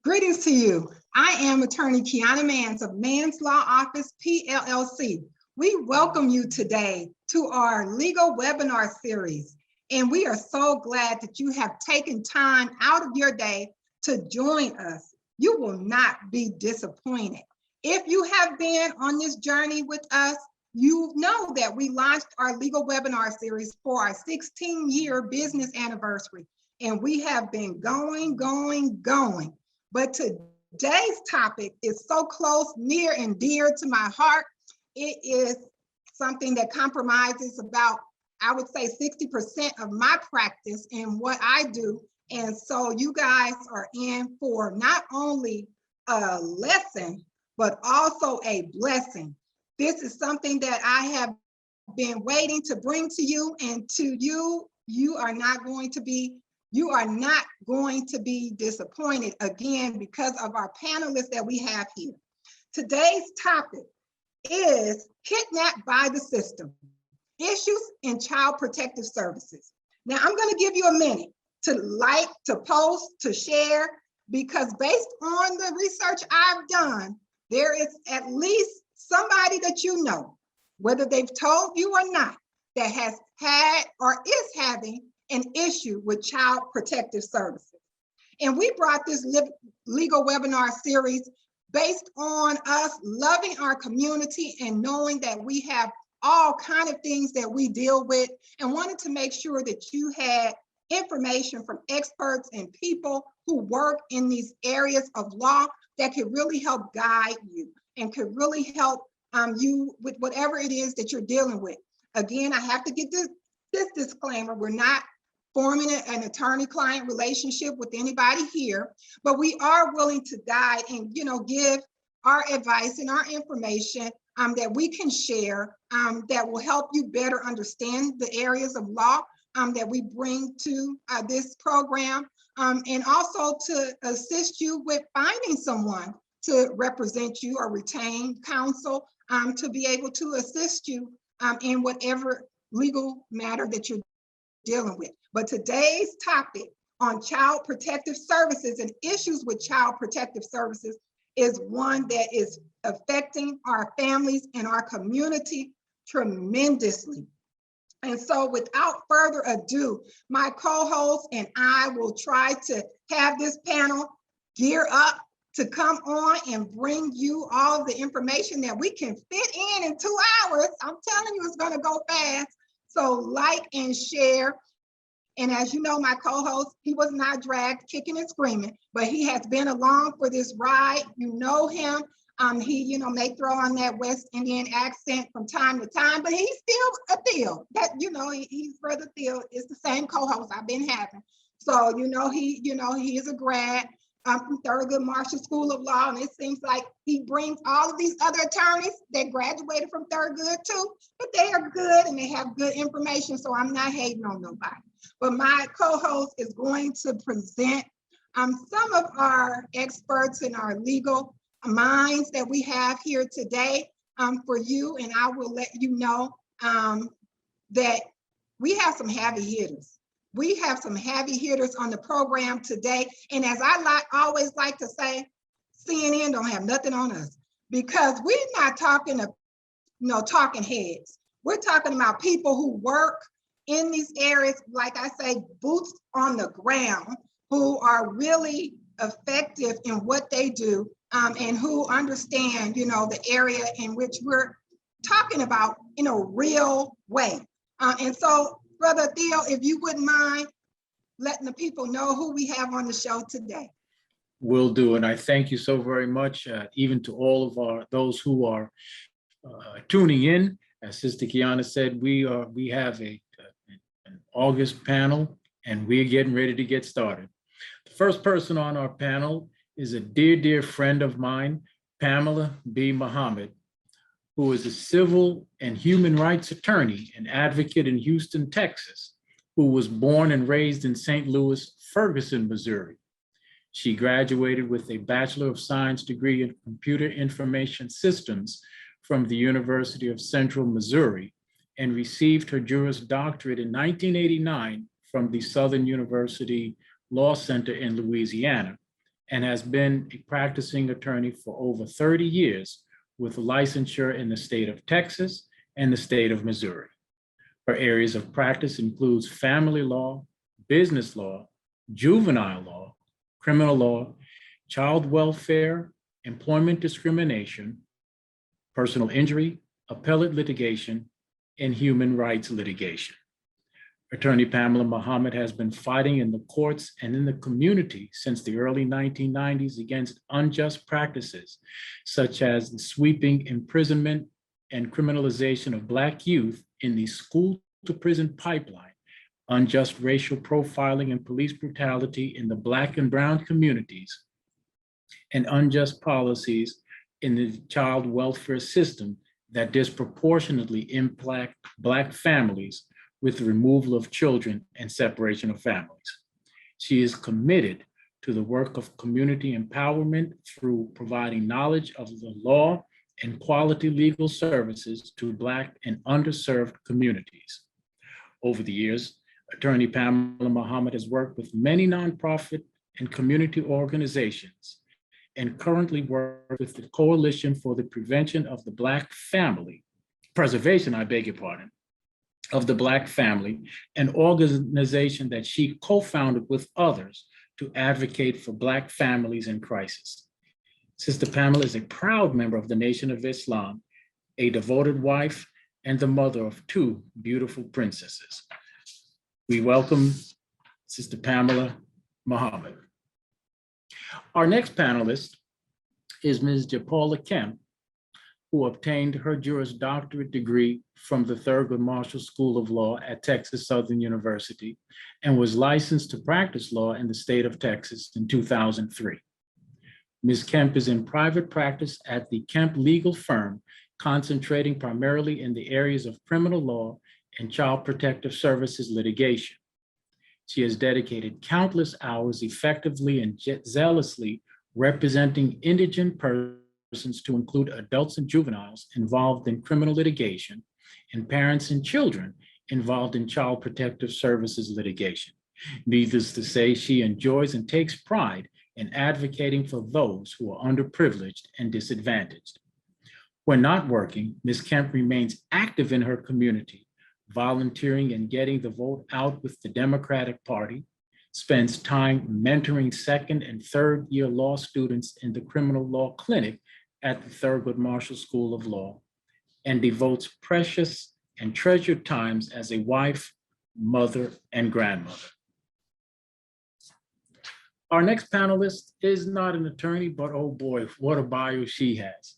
Greetings to you. I am Attorney Qiana Manns of Manns Law Office, PLLC. We welcome you today to our legal webinar series, and we are so glad that you have taken time out of your day to join us. You will not be disappointed. If you have been on this journey with us, you know that we launched our legal webinar series for our 16-year business anniversary, and we have been going. But today's topic is so close, near, and dear to my heart. It is something that compromises about, I would say, 60% of my practice and what I do. And so you guys are in for not only a lesson, but also a blessing. This is something that I have been waiting to bring to you, and to you, you are not going to be disappointed, again, because of our panelists that we have here. Today's topic is kidnapped by the system, issues in child protective services. Now, I'm going to give you a minute to like, to post, to share, because based on the research I've done, there is at least somebody that you know, whether they've told you or not, that has had or is having an issue with child protective services. And we brought this legal webinar series based on us loving our community and knowing that we have all kinds of things that we deal with, and wanted to make sure that you had information from experts and people who work in these areas of law that could really help guide you and could really help you with whatever it is that you're dealing with. Again, I have to get this disclaimer: we're not forming an attorney-client relationship with anybody here, but we are willing to guide and give our advice and our information that we can share that will help you better understand the areas of law that we bring to this program, and also to assist you with finding someone to represent you or retain counsel to be able to assist you in whatever legal matter that you're dealing with. But today's topic on child protective services and issues with child protective services is one that is affecting our families and our community tremendously. And so without further ado, my co-host and I will try to have this panel gear up to come on and bring you all the information that we can fit in 2 hours. I'm telling you, it's going to go fast. So like and share. And as you know, my co-host, he was not dragged kicking and screaming, but he has been along for this ride. You know him. He, may throw on that West Indian accent from time to time, but he's still Athill. That, he's Brother Athill. It's the same co-host I've been having. So, he is a grad from Thurgood Marshall School of Law, and it seems like he brings all of these other attorneys that graduated from Thurgood too, but they are good and they have good information, so I'm not hating on nobody. But my co-host is going to present some of our experts in our legal minds that we have here today for you, and I will let you know that we have some heavy hitters. We have some heavy hitters on the program today, and as I always like to say, CNN don't have nothing on us, because we're not talking talking heads. We're talking about people who work in these areas, like I say, boots on the ground, who are really effective in what they do, and who understand, the area in which we're talking about in a real way. And so, Brother Athill, if you wouldn't mind letting the people know who we have on the show today. Will do, and I thank you so very much, even to all of those who are tuning in. As Sister Qiana said, we have an August panel, and we're getting ready to get started. The first person on our panel is a dear friend of mine, Pamela B. Muhammad, who is a civil and human rights attorney and advocate in Houston, Texas, who was born and raised in St. Louis, Ferguson, Missouri. She graduated with a Bachelor of Science degree in Computer Information Systems from the University of Central Missouri, and received her Juris Doctorate in 1989 from the Southern University Law Center in Louisiana, and has been a practicing attorney for over 30 years with licensure in the state of Texas and the state of Missouri. Her areas of practice includes family law, business law, juvenile law, criminal law, child welfare, employment discrimination, personal injury, appellate litigation, and human rights litigation. Attorney Pamela Muhammad has been fighting in the courts and in the community since the early 1990s against unjust practices, such as the sweeping imprisonment and criminalization of Black youth in the school to prison pipeline, unjust racial profiling and police brutality in the Black and brown communities, and unjust policies in the child welfare system that disproportionately impact Black families with the removal of children and separation of families. She is committed to the work of community empowerment through providing knowledge of the law and quality legal services to Black and underserved communities. Over the years, Attorney Pamela Muhammad has worked with many nonprofit and community organizations and currently works with the Coalition for the Prevention of the Black Family, Preservation, I beg your pardon, of the Black family, an organization that she co-founded with others to advocate for Black families in crisis. Sister Pamela is a proud member of the Nation of Islam, a devoted wife, and the mother of two beautiful princesses. We welcome Sister Pamela Muhammad. Our next panelist is Ms. JaPaula Kemp, who obtained her Juris Doctorate degree from the Thurgood Marshall School of Law at Texas Southern University and was licensed to practice law in the state of Texas in 2003. Ms. Kemp is in private practice at the Kemp legal firm, concentrating primarily in the areas of criminal law and child protective services litigation. She has dedicated countless hours effectively and zealously representing indigent persons to include adults and juveniles involved in criminal litigation and parents and children involved in child protective services litigation. Needless to say, she enjoys and takes pride in advocating for those who are underprivileged and disadvantaged. When not working, Ms. Kemp remains active in her community, volunteering and getting the vote out with the Democratic Party, spends time mentoring second and third year law students in the criminal law clinic at the Thurgood Marshall School of Law, and devotes precious and treasured times as a wife, mother, and grandmother. Our next panelist is not an attorney, but oh boy, what a bio she has.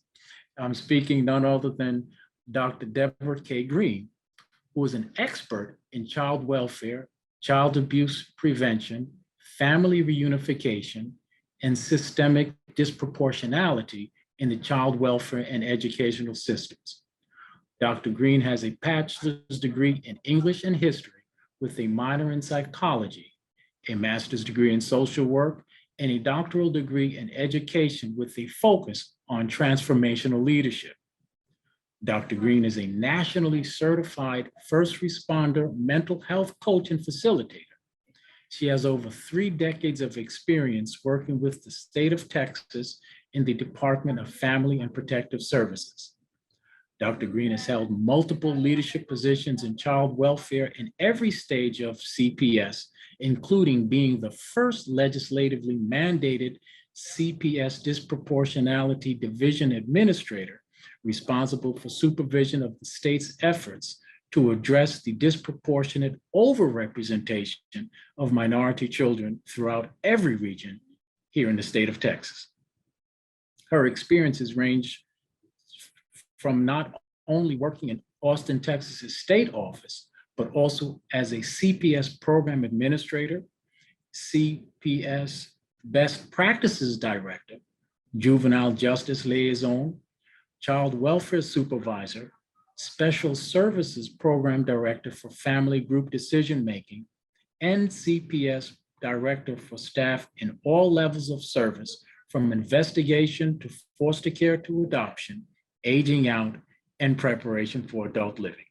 I'm speaking none other than Dr. Deborah K. Green, who is an expert in child welfare, child abuse prevention, family reunification, and systemic disproportionality in the child welfare and educational systems. Dr. Green has a bachelor's degree in English and history with a minor in psychology, a master's degree in social work, and a doctoral degree in education with a focus on transformational leadership. Dr. Green is a nationally certified first responder mental health coach and facilitator. She has over 3 decades of experience working with the state of Texas in the Department of Family and Protective Services. Dr. Green has held multiple leadership positions in child welfare in every stage of CPS, including being the first legislatively mandated CPS Disproportionality Division Administrator, responsible for supervision of the state's efforts to address the disproportionate overrepresentation of minority children throughout every region here in the state of Texas. Her experiences range from not only working in Austin, Texas's state office, but also as a CPS program administrator, CPS best practices director, juvenile justice liaison, child welfare supervisor, special services program director for family group decision-making, and CPS director for staff in all levels of service, from investigation to foster care to adoption, aging out, and preparation for adult living.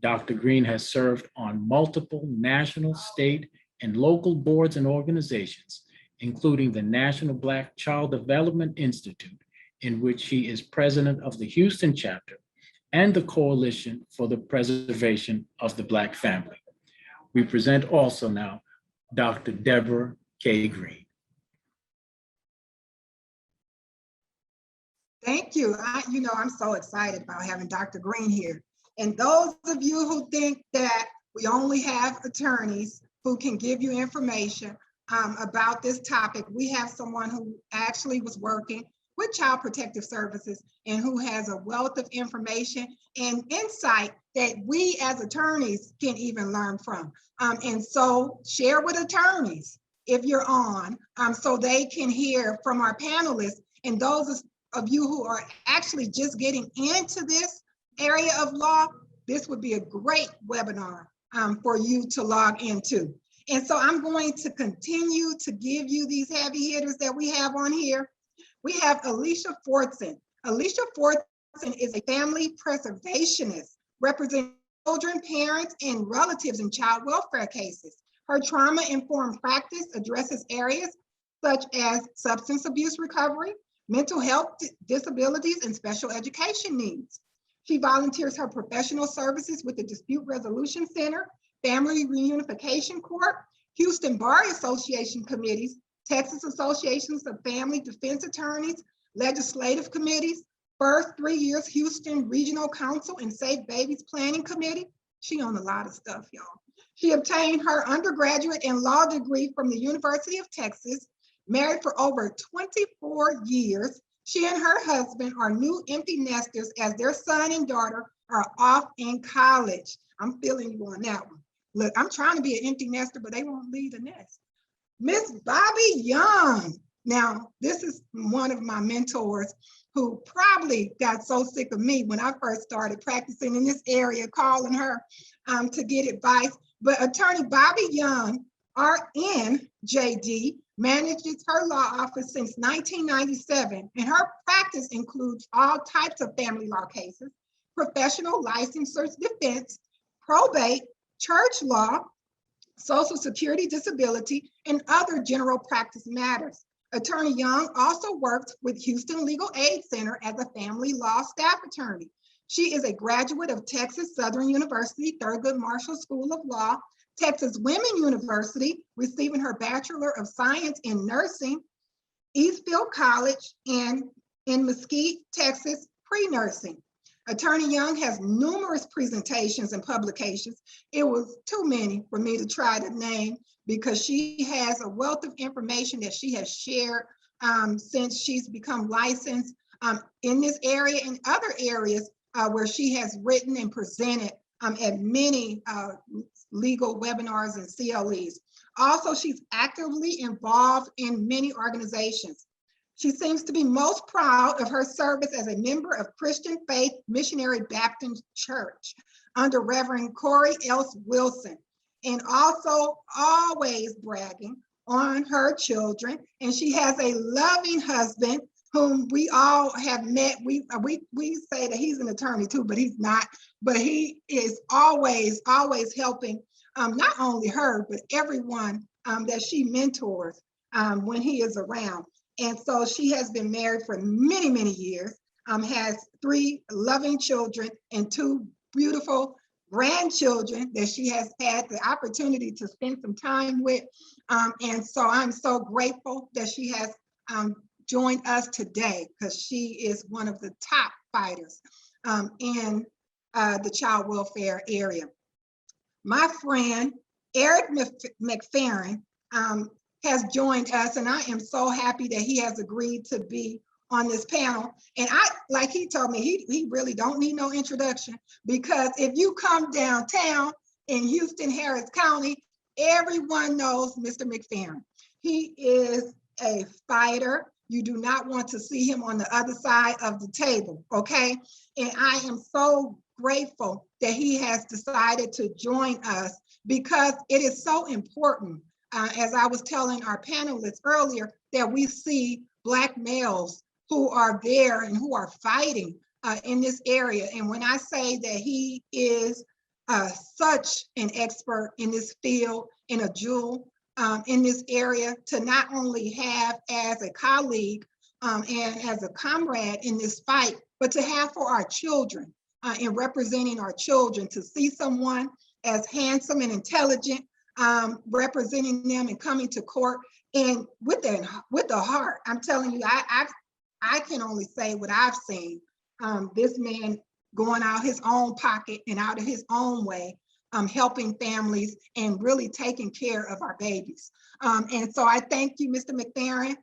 Dr. Green has served on multiple national, state, and local boards and organizations, including the National Black Child Development Institute, in which she is president of the Houston chapter, and the Coalition for the Preservation of the Black Family. We present also now Dr. Deborah K. Green. Thank you. I'm so excited about having Dr. Green here. And those of you who think that we only have attorneys who can give you information about this topic, we have someone who actually was working with Child Protective Services and who has a wealth of information and insight that we as attorneys can even learn from. And so share with attorneys if you're on, so they can hear from our panelists and those of you who are actually just getting into this area of law. This would be a great webinar for you to log into. And so I'm going to continue to give you these heavy hitters that we have on here. We have Alicia Fortson. Alicia Fortson is a family preservationist representing children, parents, and relatives in child welfare cases. Her trauma-informed practice addresses areas such as substance abuse recovery, mental health disabilities, and special education needs. She volunteers her professional services with the Dispute Resolution Center, Family Reunification Court, Houston Bar Association committees, Texas Associations of Family Defense Attorneys, legislative committees, first 3 years Houston Regional Council and Safe Babies Planning Committee. She on a lot of stuff, y'all. She obtained her undergraduate and law degree from the University of Texas. Married for over 24 years, she and her husband are new empty nesters as their son and daughter are off in college. I'm feeling you on that one. Look, I'm trying to be an empty nester, but they won't leave the nest. Miss Bobby Young. Now, this is one of my mentors who probably got so sick of me when I first started practicing in this area, calling her to get advice. But Attorney Bobby Young, RN JD, manages her law office since 1997, and her practice includes all types of family law cases, professional licensed defense, probate, church law, Social Security disability, and other general practice matters. Attorney Young also worked with Houston Legal Aid Center as a family law staff attorney. She is a graduate of Texas Southern University Thurgood Marshall School of Law, Texas Women University, receiving her Bachelor of Science in Nursing, Eastfield College, and in Mesquite, Texas, pre-nursing. Attorney Young has numerous presentations and publications. It was too many for me to try to name because she has a wealth of information that she has shared since she's become licensed in this area and other areas where she has written and presented at many legal webinars and CLEs. Also, she's actively involved in many organizations. She seems to be most proud of her service as a member of Christian Faith Missionary Baptist Church under Reverend Corey Else Wilson, and also always bragging on her children. And she has a loving husband whom we all have met. We say that he's an attorney too, but he's not. But he is always helping not only her, but everyone that she mentors when he is around. And so she has been married for many, many years, has 3 loving children and 2 beautiful grandchildren that she has had the opportunity to spend some time with. And so I'm so grateful that she has joined us today because she is one of the top fighters in the child welfare area. My friend, Eric McFerrin, has joined us, and I am so happy that he has agreed to be on this panel. And like he told me, he really don't need no introduction, because if you come downtown in Houston, Harris County, everyone knows Mr. McFerrin. He is a fighter. You do not want to see him on the other side of the table, okay? And I am so grateful that he has decided to join us because it is so important, as I was telling our panelists earlier, that we see Black males who are there and who are fighting in this area. And when I say that he is such an expert in this field and a jewel in this area to not only have as a colleague and as a comrade in this fight, but to have for our children, in representing our children, to see someone as handsome and intelligent, representing them and coming to court and with the heart. I'm telling you, I can only say what I've seen. This man going out his own pocket and out of his own way, helping families and really taking care of our babies. And so I thank you, Mr. McFerrin,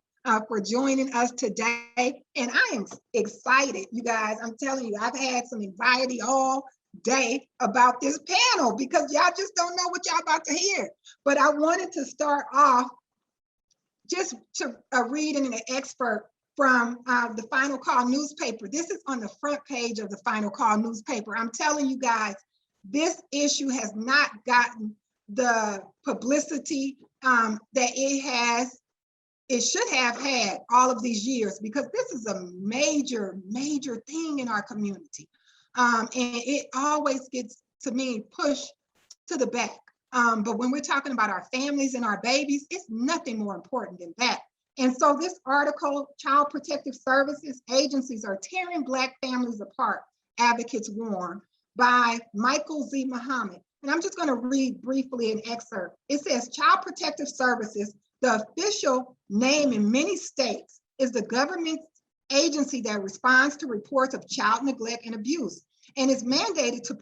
for joining us today. And I am excited, you guys. I'm telling you, I've had some anxiety all day about this panel because y'all just don't know what y'all about to hear. But I wanted to start off just to reading an excerpt from the Final Call newspaper. This is on the front page of the Final Call newspaper. I'm telling you guys, this issue has not gotten the publicity that it should have had all of these years, because this is a major, major thing in our community. And it always gets, to me, pushed to the back. But when we're talking about our families and our babies, it's nothing more important than that. And so this article, Child Protective Services Agencies Are Tearing Black Families Apart, Advocates Warn, by Michael Z. Muhammad. And I'm just going to read briefly an excerpt. It says, Child Protective Services, the official name in many states, is the government agency that responds to reports of child neglect and abuse and is mandated to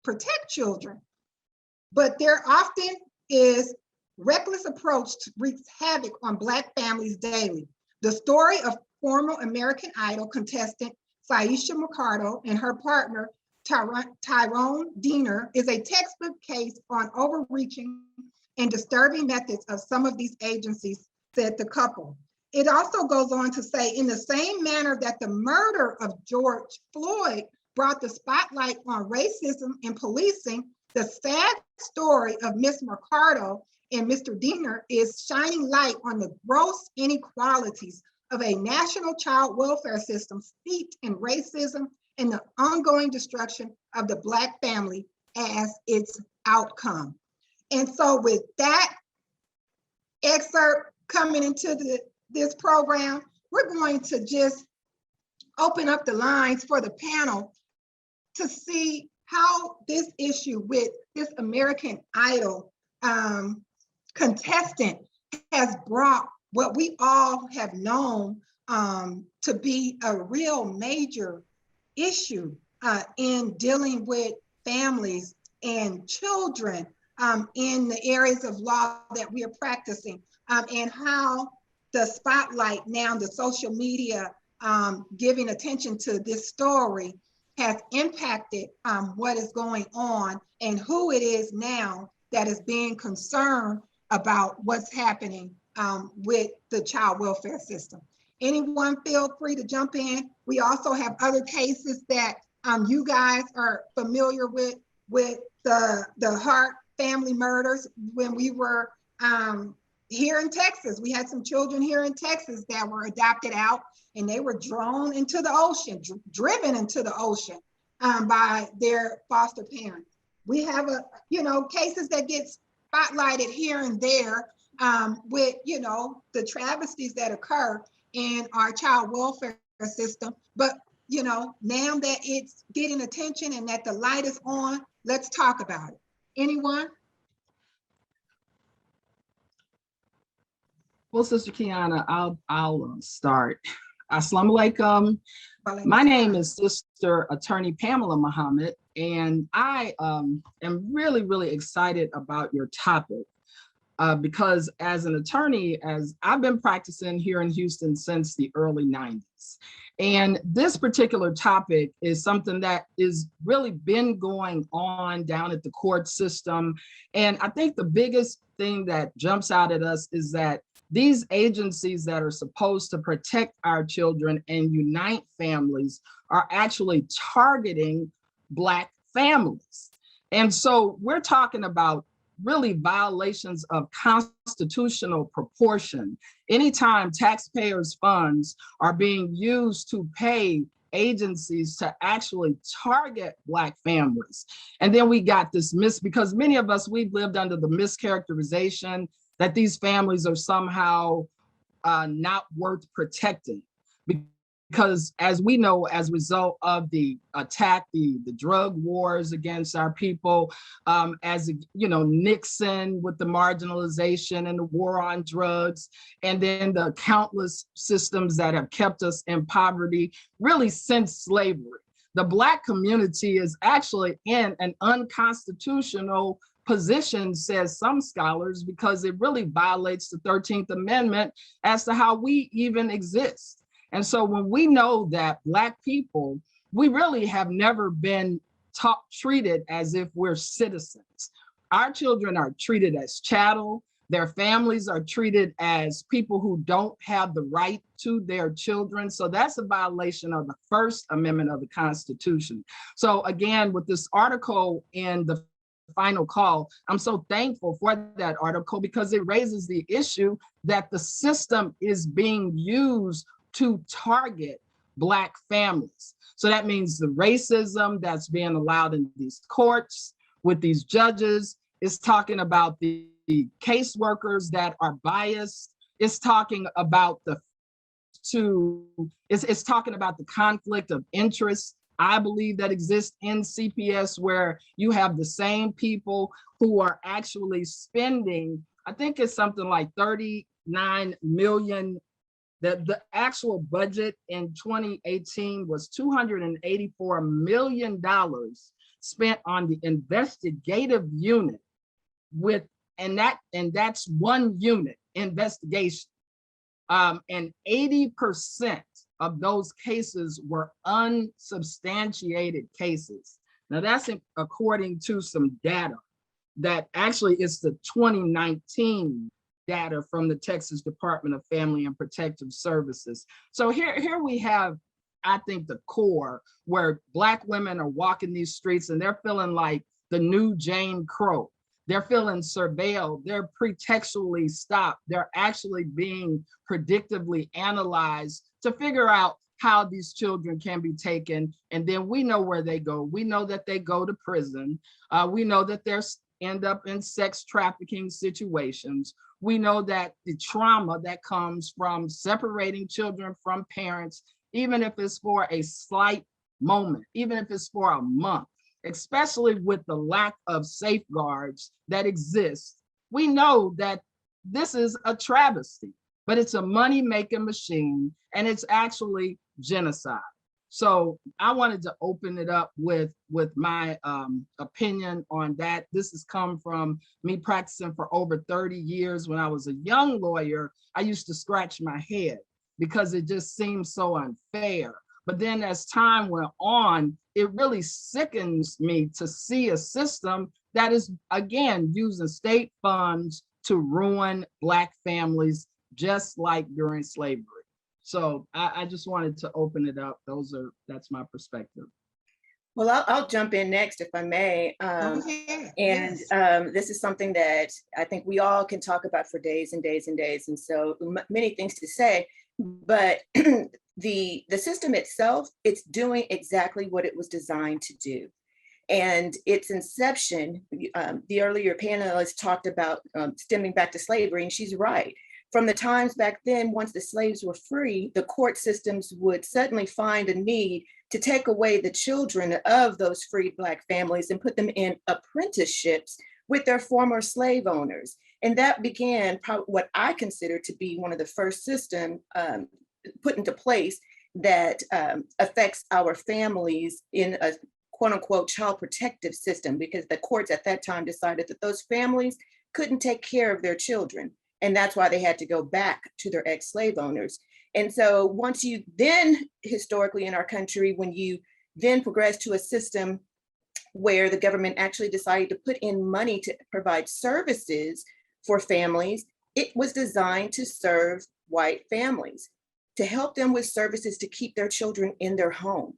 protect children. But there often is reckless approach to wreaks havoc on Black families daily. The story of former American Idol contestant Saisha Mercado and her partner Tyrone Diener is a textbook case on overreaching and disturbing methods of some of these agencies, said the couple. It also goes on to say, in the same manner that the murder of George Floyd brought the spotlight on racism in policing, the sad story of Ms. Mercado and Mr. Diener is shining light on the gross inequalities of a national child welfare system steeped in racism and the ongoing destruction of the Black family as its outcome. And so with that excerpt coming into this program, we're going to just open up the lines for the panel to see how this issue with this American Idol contestant has brought what we all have known to be a real major issue in dealing with families and children in the areas of law that we are practicing, and how the spotlight now, the social media giving attention to this story has impacted what is going on and who it is now that is being concerned about what's happening with the child welfare system. Anyone feel free to jump in. We also have other cases that you guys are familiar with the Hart family murders. When we were here in Texas, we had some children here in Texas that were adopted out, and they were drawn into the ocean, driven into the ocean by their foster parents. We have cases that get spotlighted here and there with the travesties that occur in our child welfare system. But now that it's getting attention and that the light is on, let's talk about it. Anyone? Well, Sister Qiana, I'll start. Assalamu alaikum. My name is Sister Attorney Pamela Muhammad, and I am really, really excited about your topic because as an attorney, as I've been practicing here in Houston since the early 90s. And this particular topic is something that is really been going on down at the court system. And I think the biggest thing that jumps out at us is that these agencies that are supposed to protect our children and unite families are actually targeting Black families. And so we're talking about really violations of constitutional proportion. Anytime taxpayers' funds are being used to pay agencies to actually target Black families. And then we got this because many of us, we've lived under the mischaracterization that these families are somehow not worth protecting. Because as we know, as a result of the attack, the drug wars against our people, as you know, Nixon with the marginalization and the war on drugs, and then the countless systems that have kept us in poverty, really since slavery. The Black community is actually in an unconstitutional position, says some scholars, because it really violates the 13th Amendment as to how we even exist. And so when we know that Black people, we really have never been treated as if we're citizens. Our children are treated as chattel. Their families are treated as people who don't have the right to their children. So that's a violation of the First Amendment of the Constitution. So again, with this article in the Final Call, I'm so thankful for that article because it raises the issue that the system is being used to target Black families. So that means the racism that's being allowed in these courts with these judges. It's talking about the caseworkers that are biased. It's talking about it's talking about the conflict of interest, I believe, that exists in CPS, where you have the same people who are actually spending, I think it's something like 39 million. The actual budget in 2018 was $284 million spent on the investigative unit and that's one unit investigation. And 80% of those cases were unsubstantiated cases. Now that's according to some data that actually is the 2019 data from the Texas Department of Family and Protective Services. So here we have, I think, the core where Black women are walking these streets and they're feeling like the new Jane Crow. They're feeling surveilled, they're pretextually stopped, they're actually being predictively analyzed to figure out how these children can be taken. And then we know where they go. We know that they go to prison. We know that they're end up in sex trafficking situations. We know that the trauma that comes from separating children from parents, even if it's for a slight moment, even if it's for a month, especially with the lack of safeguards that exist, we know that this is a travesty, but it's a money-making machine and it's actually genocide. So I wanted to open it up with my opinion on that. This has come from me practicing for over 30 years. When I was a young lawyer, I used to scratch my head because it just seemed so unfair. But then as time went on, it really sickens me to see a system that is, again, using state funds to ruin Black families, just like during slavery. So I just wanted to open it up. That's my perspective. Well, I'll jump in next if I may. This is something that I think we all can talk about for days and days and days. And so many things to say, but the system itself, it's doing exactly what it was designed to do. And its inception, the earlier panelist talked about stemming back to slavery, and she's right. From the times back then, once the slaves were free, the court systems would suddenly find a need to take away the children of those freed Black families and put them in apprenticeships with their former slave owners. And that began what I consider to be one of the first systems put into place that affects our families in a quote unquote child protective system, because the courts at that time decided that those families couldn't take care of their children. And that's why they had to go back to their ex-slave owners. And so once you then, historically in our country, when you then progress to a system where the government actually decided to put in money to provide services for families, it was designed to serve white families, to help them with services to keep their children in their home.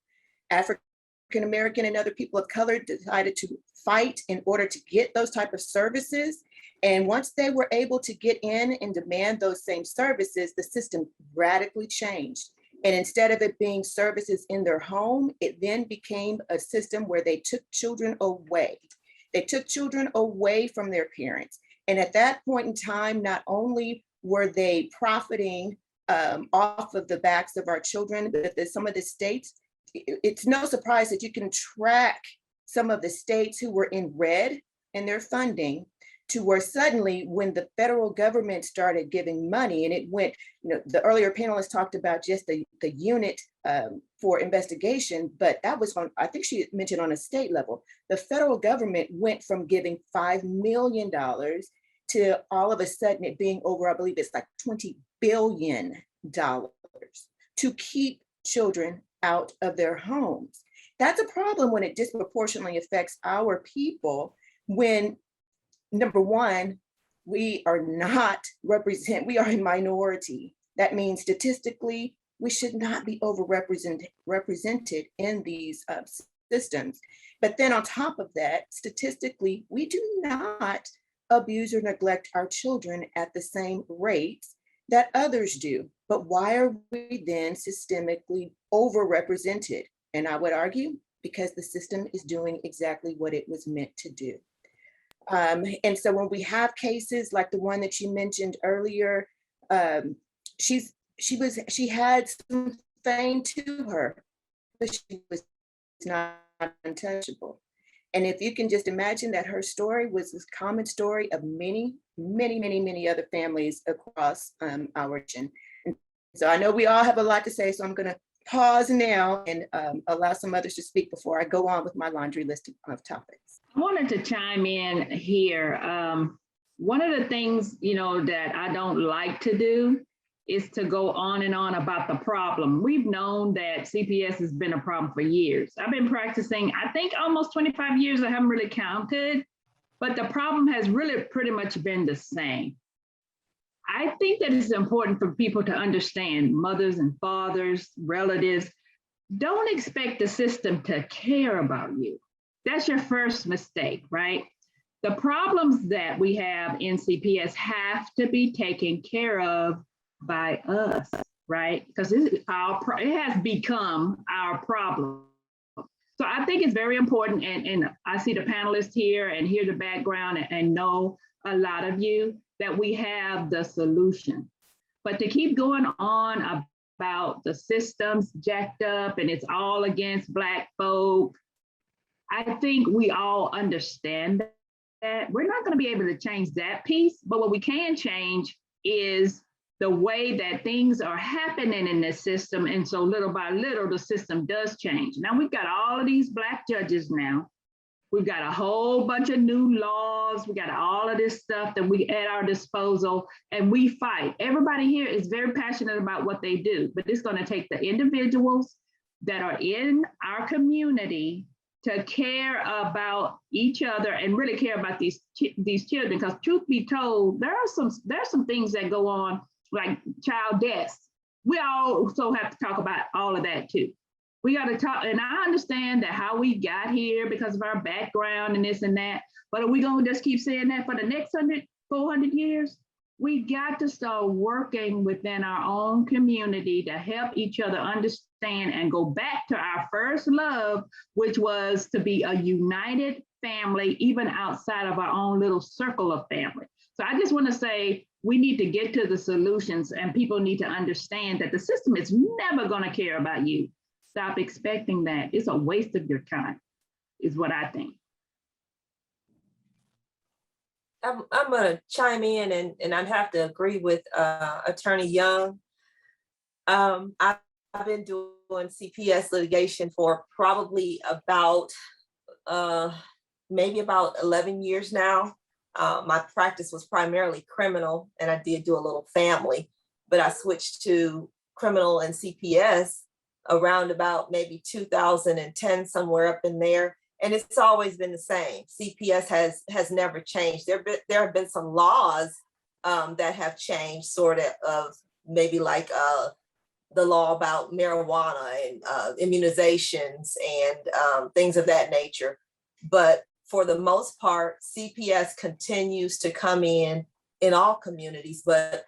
African-American and other people of color decided to fight in order to get those type of services. And once they were able to get in and demand those same services, the system radically changed. And instead of it being services in their home, it then became a system where they took children away. They took children away from their parents And at that point in time, not only were they profiting off of the backs of our children, but some of the states, it's no surprise that you can track some of the states who were in red in their funding to where suddenly when the federal government started giving money, and it went, the earlier panelists talked about just the unit for investigation, but that was on, I think she mentioned on a state level. The federal government went from giving $5 million to all of a sudden it being over, I believe it's like $20 billion to keep children out of their homes. That's a problem when it disproportionately affects our people, when number one, we are a minority. That means statistically, we should not be represented in these systems. But then on top of that, statistically, we do not abuse or neglect our children at the same rates that others do. But why are we then systemically overrepresented? And I would argue because the system is doing exactly what it was meant to do. And so when we have cases like the one that you mentioned earlier, she had some fame to her, but she was not untouchable. And if you can just imagine that her story was this common story of many, many, many, many other families across our region. And so I know we all have a lot to say, so I'm going to pause now and allow some others to speak before I go on with my laundry list of topics. I wanted to chime in here. One of the things, that I don't like to do is to go on and on about the problem. We've known that CPS has been a problem for years. I've been practicing, I think almost 25 years, I haven't really counted, but the problem has really pretty much been the same. I think that it's important for people to understand, mothers and fathers, relatives, don't expect the system to care about you. That's your first mistake, right? The problems that we have in CPS have to be taken care of by us, right? Because it has become our problem. So I think it's very important, and I see the panelists here and hear the background and know a lot of you, that we have the solution. But to keep going on about the systems jacked up and it's all against Black folk, I think we all understand that. We're not going to be able to change that piece, but what we can change is the way that things are happening in this system. And so little by little, the system does change. Now we've got all of these Black judges now. We've got a whole bunch of new laws. We got all of this stuff that we at our disposal, and we fight. Everybody here is very passionate about what they do, but it's going to take the individuals that are in our community to care about each other and really care about these children. Because truth be told, there are some things that go on, like child deaths. We also have to talk about all of that too. We got to talk, and I understand that how we got here because of our background and this and that, but are we going to just keep saying that for the next 400 years? We got to start working within our own community to help each other understand and go back to our first love, which was to be a united family, even outside of our own little circle of family. So I just want to say, we need to get to the solutions, and people need to understand that the system is never going to care about you. Stop expecting that. It's a waste of your time, is what I think. I'm going to chime in and I'd have to agree with Attorney Young. I've been doing CPS litigation for probably about, maybe about 11 years now. My practice was primarily criminal, and I did do a little family, but I switched to criminal and CPS around about maybe 2010, somewhere up in there. And it's always been the same. CPS has never changed. There have been some laws that have changed, sort of maybe like the law about marijuana and immunizations and things of that nature. But for the most part, CPS continues to come in all communities, but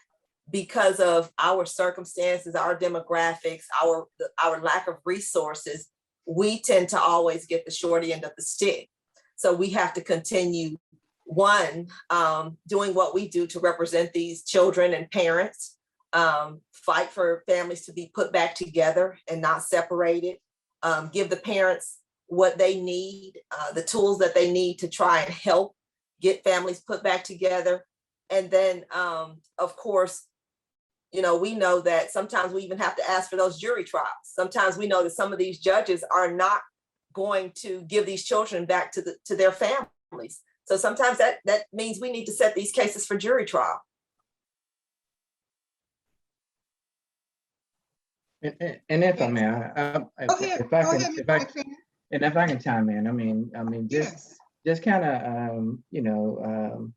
because of our circumstances, our demographics, our lack of resources, we tend to always get the short end of the stick. So we have to continue one, doing what we do to represent these children and parents, fight for families to be put back together and not separated, give the parents what they need, the tools that they need to try and help get families put back together. And then, of course, you know, we know that sometimes we even have to ask for those jury trials. Sometimes we know that some of these judges are not going to give these children back to their families. So sometimes that means we need to set these cases for jury trial. And if I may, if I can chime in, I mean, just kind of, you know,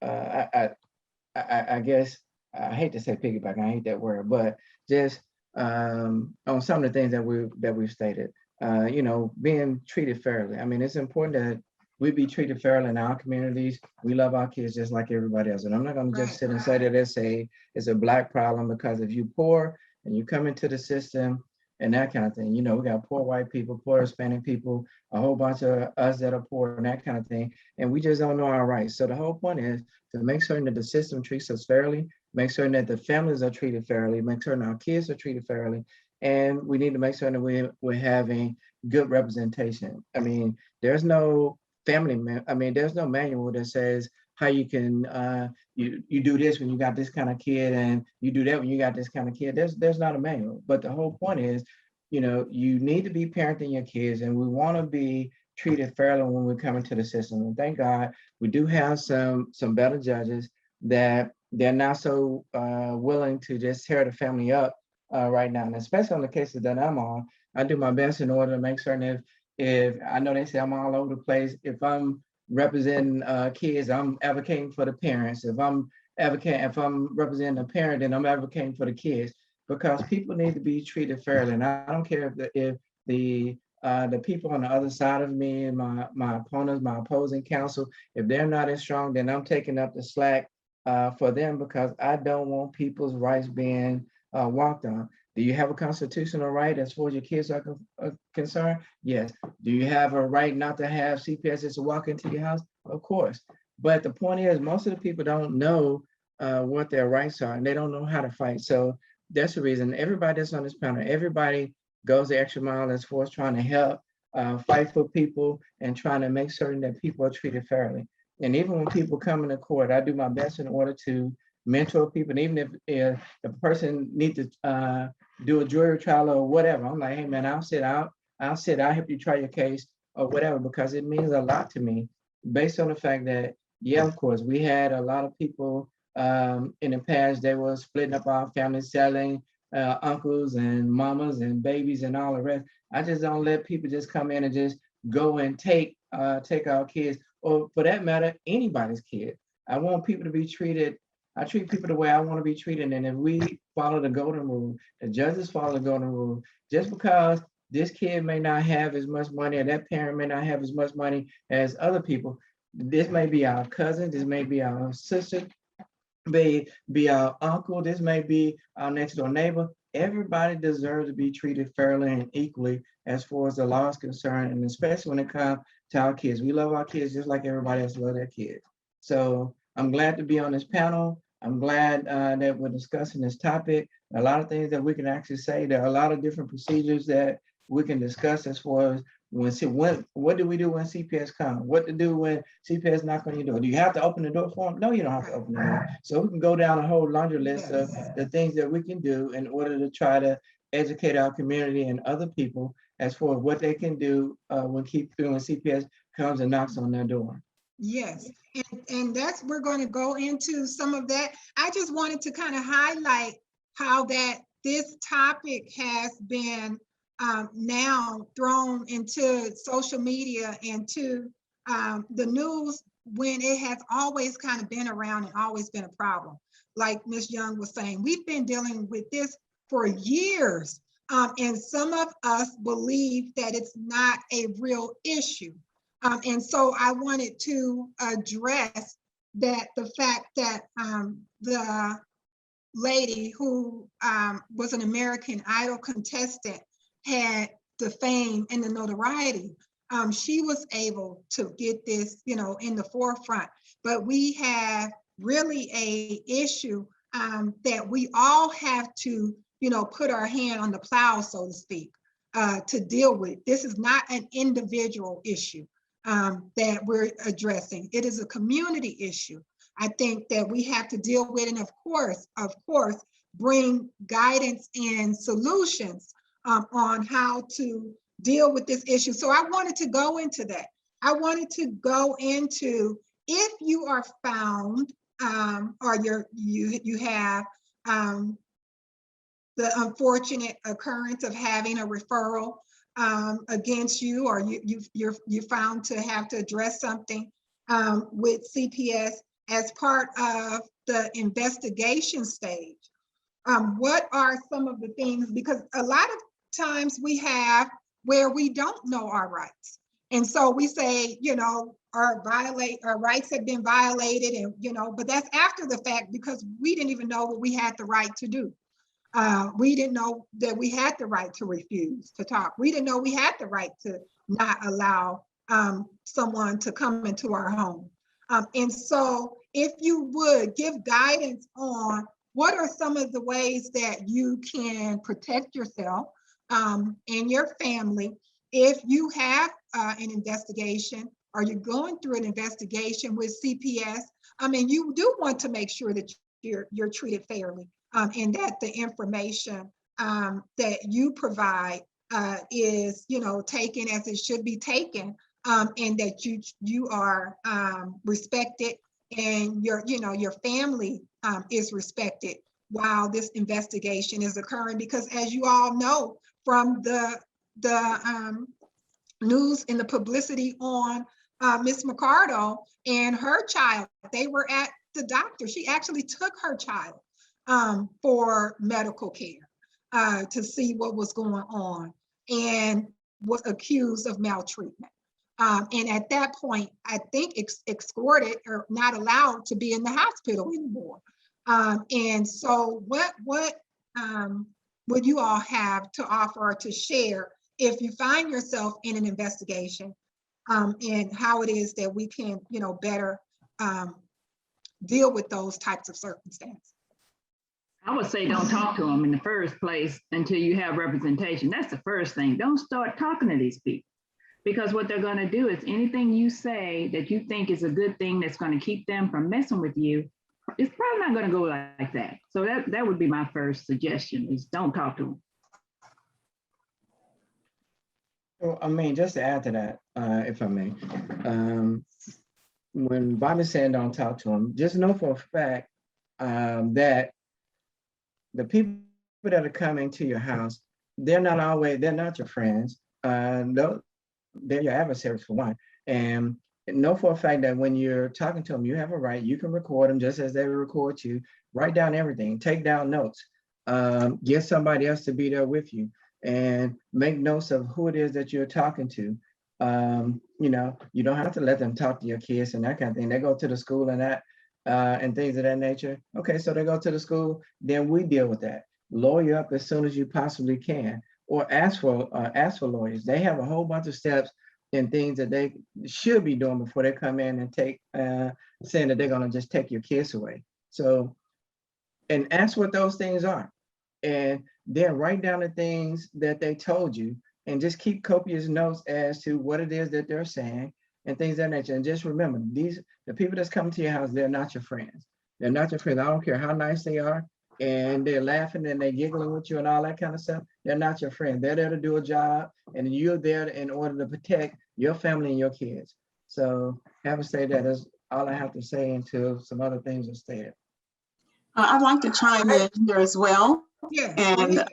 I guess I hate to say piggyback, I hate that word, but just on some of the things that we've stated, you know, being treated fairly. I mean, it's important that we be treated fairly in our communities. We love our kids just like everybody else, and I'm not going to just sit and say that it's a Black problem, because if you're poor and you come into the system and that kind of thing, you know, we got poor white people, poor Hispanic people, a whole bunch of us that are poor and that kind of thing, and we just don't know our rights. So the whole point is to make certain that the system treats us fairly, make certain that the families are treated fairly, make certain our kids are treated fairly, and we need to make certain that we're having good representation. I mean, there's no there's no manual that says how you can you do this when you got this kind of kid and you do that when you got this kind of kid. There's not a manual, but the whole point is, you know, you need to be parenting your kids, and we want to be treated fairly when we come into the system. And thank God we do have some better judges that they're not so willing to just tear the family up right now. And especially on the cases that I'm on, I do my best in order to make certain if I know they say I'm all over the place, if I'm representing kids, I'm advocating for the parents. If I'm representing a parent, then I'm advocating for the kids, because people need to be treated fairly. And I don't care if the people on the other side of me and my opponents, my opposing counsel, if they're not as strong, then I'm taking up the slack for them, because I don't want people's rights being walked on. Do you have a constitutional right as far as your kids are concerned? Yes. Do you have a right not to have CPS just to walk into your house? Of course. But the point is, most of the people don't know what their rights are, and they don't know how to fight. So that's the reason everybody that's on this panel, everybody goes the extra mile as far as trying to help fight for people and trying to make certain that people are treated fairly. And even when people come into court, I do my best in order to mentor people. And even if a person needs to do a jury trial or whatever, I'm like, hey man, I'll help you try your case or whatever, because it means a lot to me, based on the fact that, yeah, of course, we had a lot of people in the past, they were splitting up our families, selling uncles and mamas and babies and all the rest. I just don't let people just come in and just go and take our kids, or for that matter, anybody's kid. I want people to be treated. I treat people the way I want to be treated. And if we follow the golden rule, the judges follow the golden rule, just because this kid may not have as much money, or that parent may not have as much money as other people, this may be our cousin, this may be our sister, may be our uncle, this may be our next door neighbor. Everybody deserves to be treated fairly and equally as far as the law is concerned, and especially when it comes to our kids. We love our kids just like everybody else loves their kids. So I'm glad to be on this panel. I'm glad that we're discussing this topic. A lot of things that we can actually say. There are a lot of different procedures that we can discuss as far as what do we do when CPS comes? What to do when CPS knock on your door? Do you have to open the door for them? No, you don't have to open the door. So we can go down a whole laundry list of the things that we can do in order to try to educate our community and other people as far as what they can do when CPS comes and knocks on their door. Yes, and we're going to go into some of that. I just wanted to kind of highlight how that this topic has been now thrown into social media and to the news, when it has always kind of been around and always been a problem. Like Ms. Young was saying, we've been dealing with this for years, and some of us believe that it's not a real issue. And so I wanted to address that, the fact that the lady who was an American Idol contestant had the fame and the notoriety. she was able to get this, you know, in the forefront. But we have really a issue that we all have to, you know, put our hand on the plow, so to speak, to deal with. This is not an individual issue that we're addressing. It is a community issue. I think that we have to deal with, and of course, bring guidance and solutions on how to deal with this issue. So I wanted to go into that. I wanted to go into, if you are found or you have the unfortunate occurrence of having a referral against you, or you're found to have to address something with CPS as part of the investigation stage. What are some of the things, because a lot of times we have where we don't know our rights. And so we say, you know, our rights have been violated, and, you know, but that's after the fact, because we didn't even know what we had the right to do. We didn't know that we had the right to refuse to talk. We didn't know we had the right to not allow someone to come into our home. And so if you would give guidance on what are some of the ways that you can protect yourself and your family if you have an investigation, or you're going through an investigation with CPS. I mean, you do want to make sure that you're treated fairly, and that the information that you provide is, you know, taken as it should be taken, and that you are respected, and your family is respected while this investigation is occurring. Because as you all know from the news and the publicity on Miss McCardle and her child, they were at the doctor. She actually took her child for medical care to see what was going on, and was accused of maltreatment. And at that point, I think escorted or not allowed to be in the hospital anymore. And so what would you all have to offer or to share if you find yourself in an investigation, and how it is that we can, you know, better deal with those types of circumstances? I would say don't talk to them in the first place until you have representation. That's the first thing. Don't start talking to these people, because what they're going to do is anything you say that you think is a good thing that's going to keep them from messing with you, it's probably not going to go like that. So that would be my first suggestion, is don't talk to them. Well, I mean, just to add to that, if I may, when Bobby's saying don't talk to them, just know for a fact that the people that are coming to your house, they're not your friends. No, they're your adversaries for one. And know for a fact that when you're talking to them, you have a right. You can record them just as they record you. Write down everything. Take down notes. Get somebody else to be there with you, and make notes of who it is that you're talking to. You know, you don't have to let them talk to your kids and that kind of thing. They go to the school and that and things of that nature. Okay, so they go to the school, then we deal with that. Lawyer up as soon as you possibly can, or ask for lawyers. They have a whole bunch of steps and things that they should be doing before they come in and take saying that they're going to just take your kids away. So, and ask what those things are, and then write down the things that they told you, and just keep copious notes as to what it is that they're saying and things of that nature. And just remember, the people that's coming to your house, they're not your friends. They're not your friends. I don't care how nice they are, and they're laughing and they're giggling with you and all that kind of stuff. They're not your friend. They're there to do a job, and you're there in order to protect your family and your kids. So having said that, that's all I have to say until some other things are stated. I'd like to chime in here as well. Yeah. And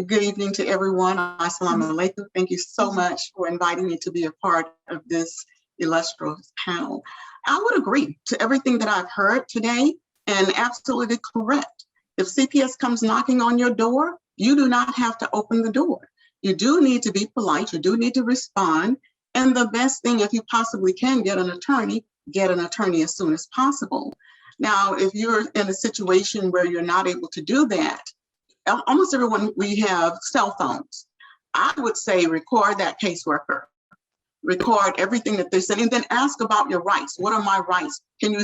good evening to everyone. Assalamu alaikum. Thank you so much for inviting me to be a part of this illustrious panel. I would agree to everything that I've heard today, and absolutely correct. If CPS comes knocking on your door, you do not have to open the door. You do need to be polite. You do need to respond. And the best thing, if you possibly can get an attorney as soon as possible. Now, if you're in a situation where you're not able to do that, almost everyone, we have cell phones. I would say record that caseworker. record everything that they said, and then ask about your rights. What are my rights? Can you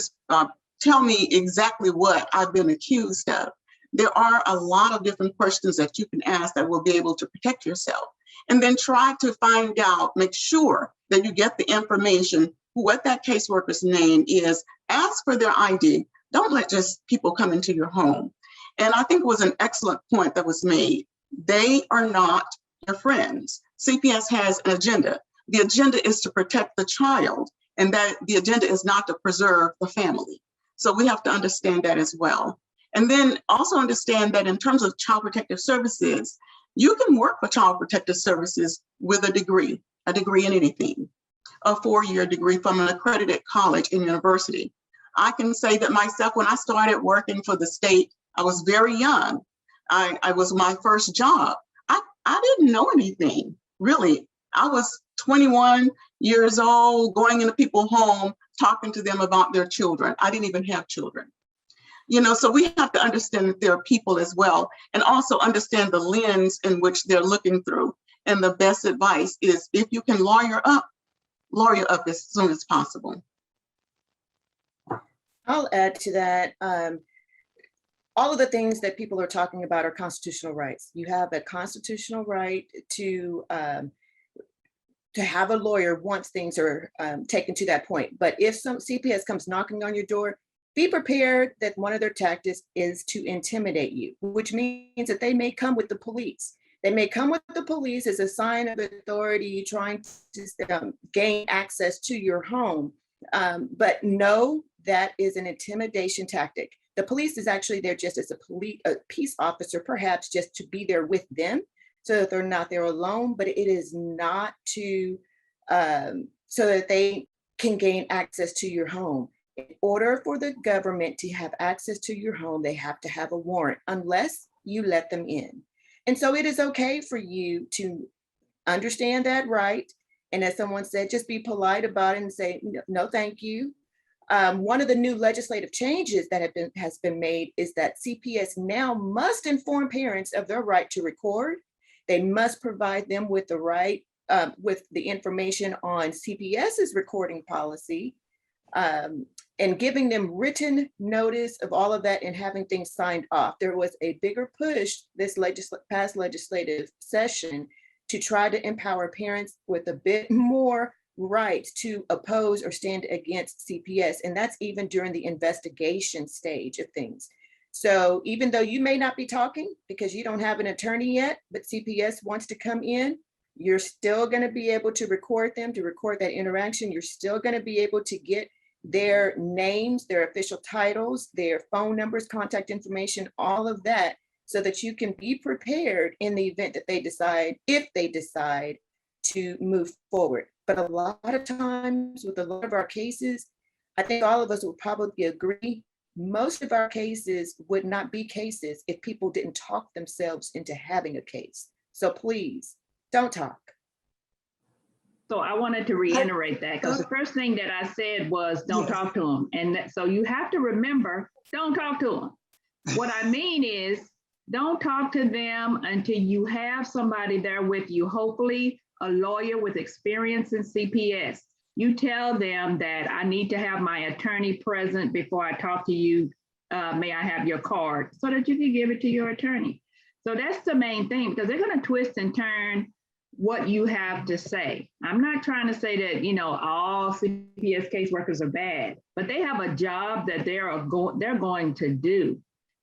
tell me exactly what I've been accused of? There are a lot of different questions that you can ask that will be able to protect yourself. And then try to find out, make sure that you get the information, what that caseworker's name is, ask for their ID. Don't let just people come into your home. And I think it was an excellent point that was made. They are not your friends. CPS has an agenda. The agenda is to protect the child, and that the agenda is not to preserve the family. So we have to understand that as well. And then also understand that in terms of child protective services, you can work for child protective services with a degree in anything, a 4-year degree from an accredited college and university. I can say that myself, when I started working for the state, I was very young. I was my first job. I didn't know anything, really. I was 21 years old, going into people's home, talking to them about their children. I didn't even have children. You know, so we have to understand that there are people as well, and also understand the lens in which they're looking through. And the best advice is, if you can lawyer up as soon as possible. I'll add to that. All of the things that people are talking about are constitutional rights. You have a constitutional right to have a lawyer once things are taken to that point. But if some CPS comes knocking on your door, be prepared that one of their tactics is to intimidate you, which means that they may come with the police. They may come with the police as a sign of authority, trying to gain access to your home. But no, that is an intimidation tactic. The police is actually there just as a peace officer, perhaps just to be there with them so that they're not there alone, but it is not to, so that they can gain access to your home. In order for the government to have access to your home, they have to have a warrant unless you let them in. And so it is okay for you to understand that right. And as someone said, just be polite about it and say, no, thank you. One of the new legislative changes that has been made is that CPS now must inform parents of their right to record. They must provide them with the right, with the information on CPS's recording policy, and giving them written notice of all of that and having things signed off. There was a bigger push this past legislative session to try to empower parents with a bit more right to oppose or stand against CPS. And that's even during the investigation stage of things. So even though you may not be talking because you don't have an attorney yet, but CPS wants to come in, you're still going to be able to record them, to record that interaction. You're still going to be able to get their names, their official titles, their phone numbers, contact information, all of that, so that you can be prepared in the event that they decide, if they decide to move forward. But a lot of times with a lot of our cases, I think all of us would probably agree, most of our cases would not be cases if people didn't talk themselves into having a case. So please don't talk. So I wanted to reiterate that, because the first thing that I said was don't talk to them. And so you have to remember, don't talk to them. What I mean is, don't talk to them until you have somebody there with you, hopefully a lawyer with experience in CPS. You tell them that I need to have my attorney present before I talk to you. May I have your card, so that you can give it to your attorney. So that's the main thing, because they're going to twist and turn what you have to say. I'm not trying to say that, all CPS caseworkers are bad, but they have a job that they're going to do.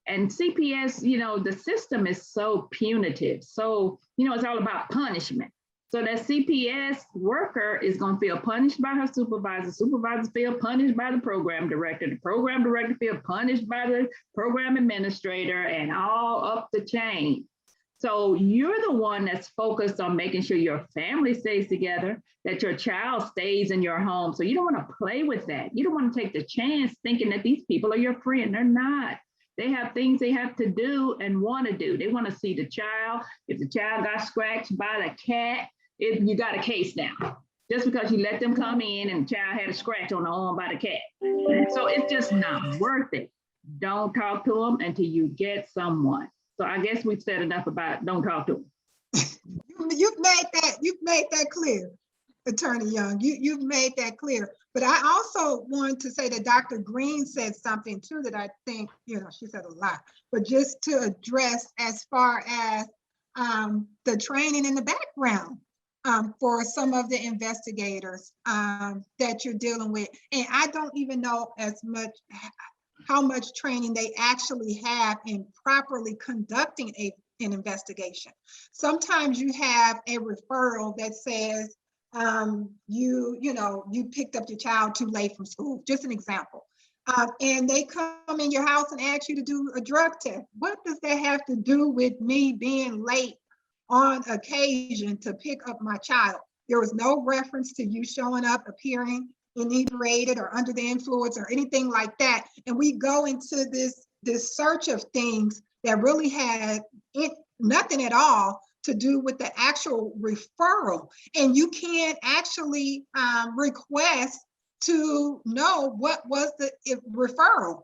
And CPS, the system is so punitive. So, it's all about punishment. So that CPS worker is going to feel punished by her supervisor. Supervisors feel punished by the program director. The program director feel punished by the program administrator, and all up the chain. So you're the one that's focused on making sure your family stays together, that your child stays in your home. So you don't want to play with that. You don't want to take the chance thinking that these people are your friend. They're not. They have things they have to do and want to do. They want to see the child. If the child got scratched by the cat, you got a case now. Just because you let them come in and the child had a scratch on the arm by the cat. So it's just not worth it. Don't talk to them until you get someone. So I guess we've said enough about don't talk to them. You've made that clear. Attorney Young. You've made that clear. But I also want to say that Dr. Green said something too that I think, she said a lot, but just to address as far as the training in the background for some of the investigators that you're dealing with. And I don't even know how much training they actually have in properly conducting an investigation. Sometimes you have a referral that says, you picked up your child too late from school, just an example. And they come in your house and ask you to do a drug test. What does that have to do with me being late on occasion to pick up my child? There was no reference to you showing up, appearing inebriated or under the influence or anything like that. And we go into this search of things that really had nothing at all to do with the actual referral. And you can't actually request to know what was the referral.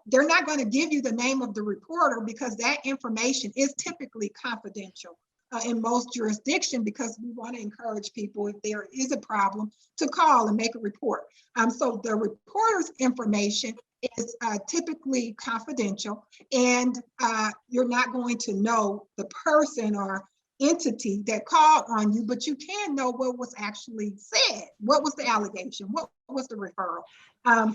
They're not going to give you the name of the reporter because that information is typically confidential in most jurisdictions, because we want to encourage people, if there is a problem, to call and make a report. So the reporter's information is typically confidential, and you're not going to know the person or entity that called on you, but you can know what was actually said. What was the allegation? What was the referral?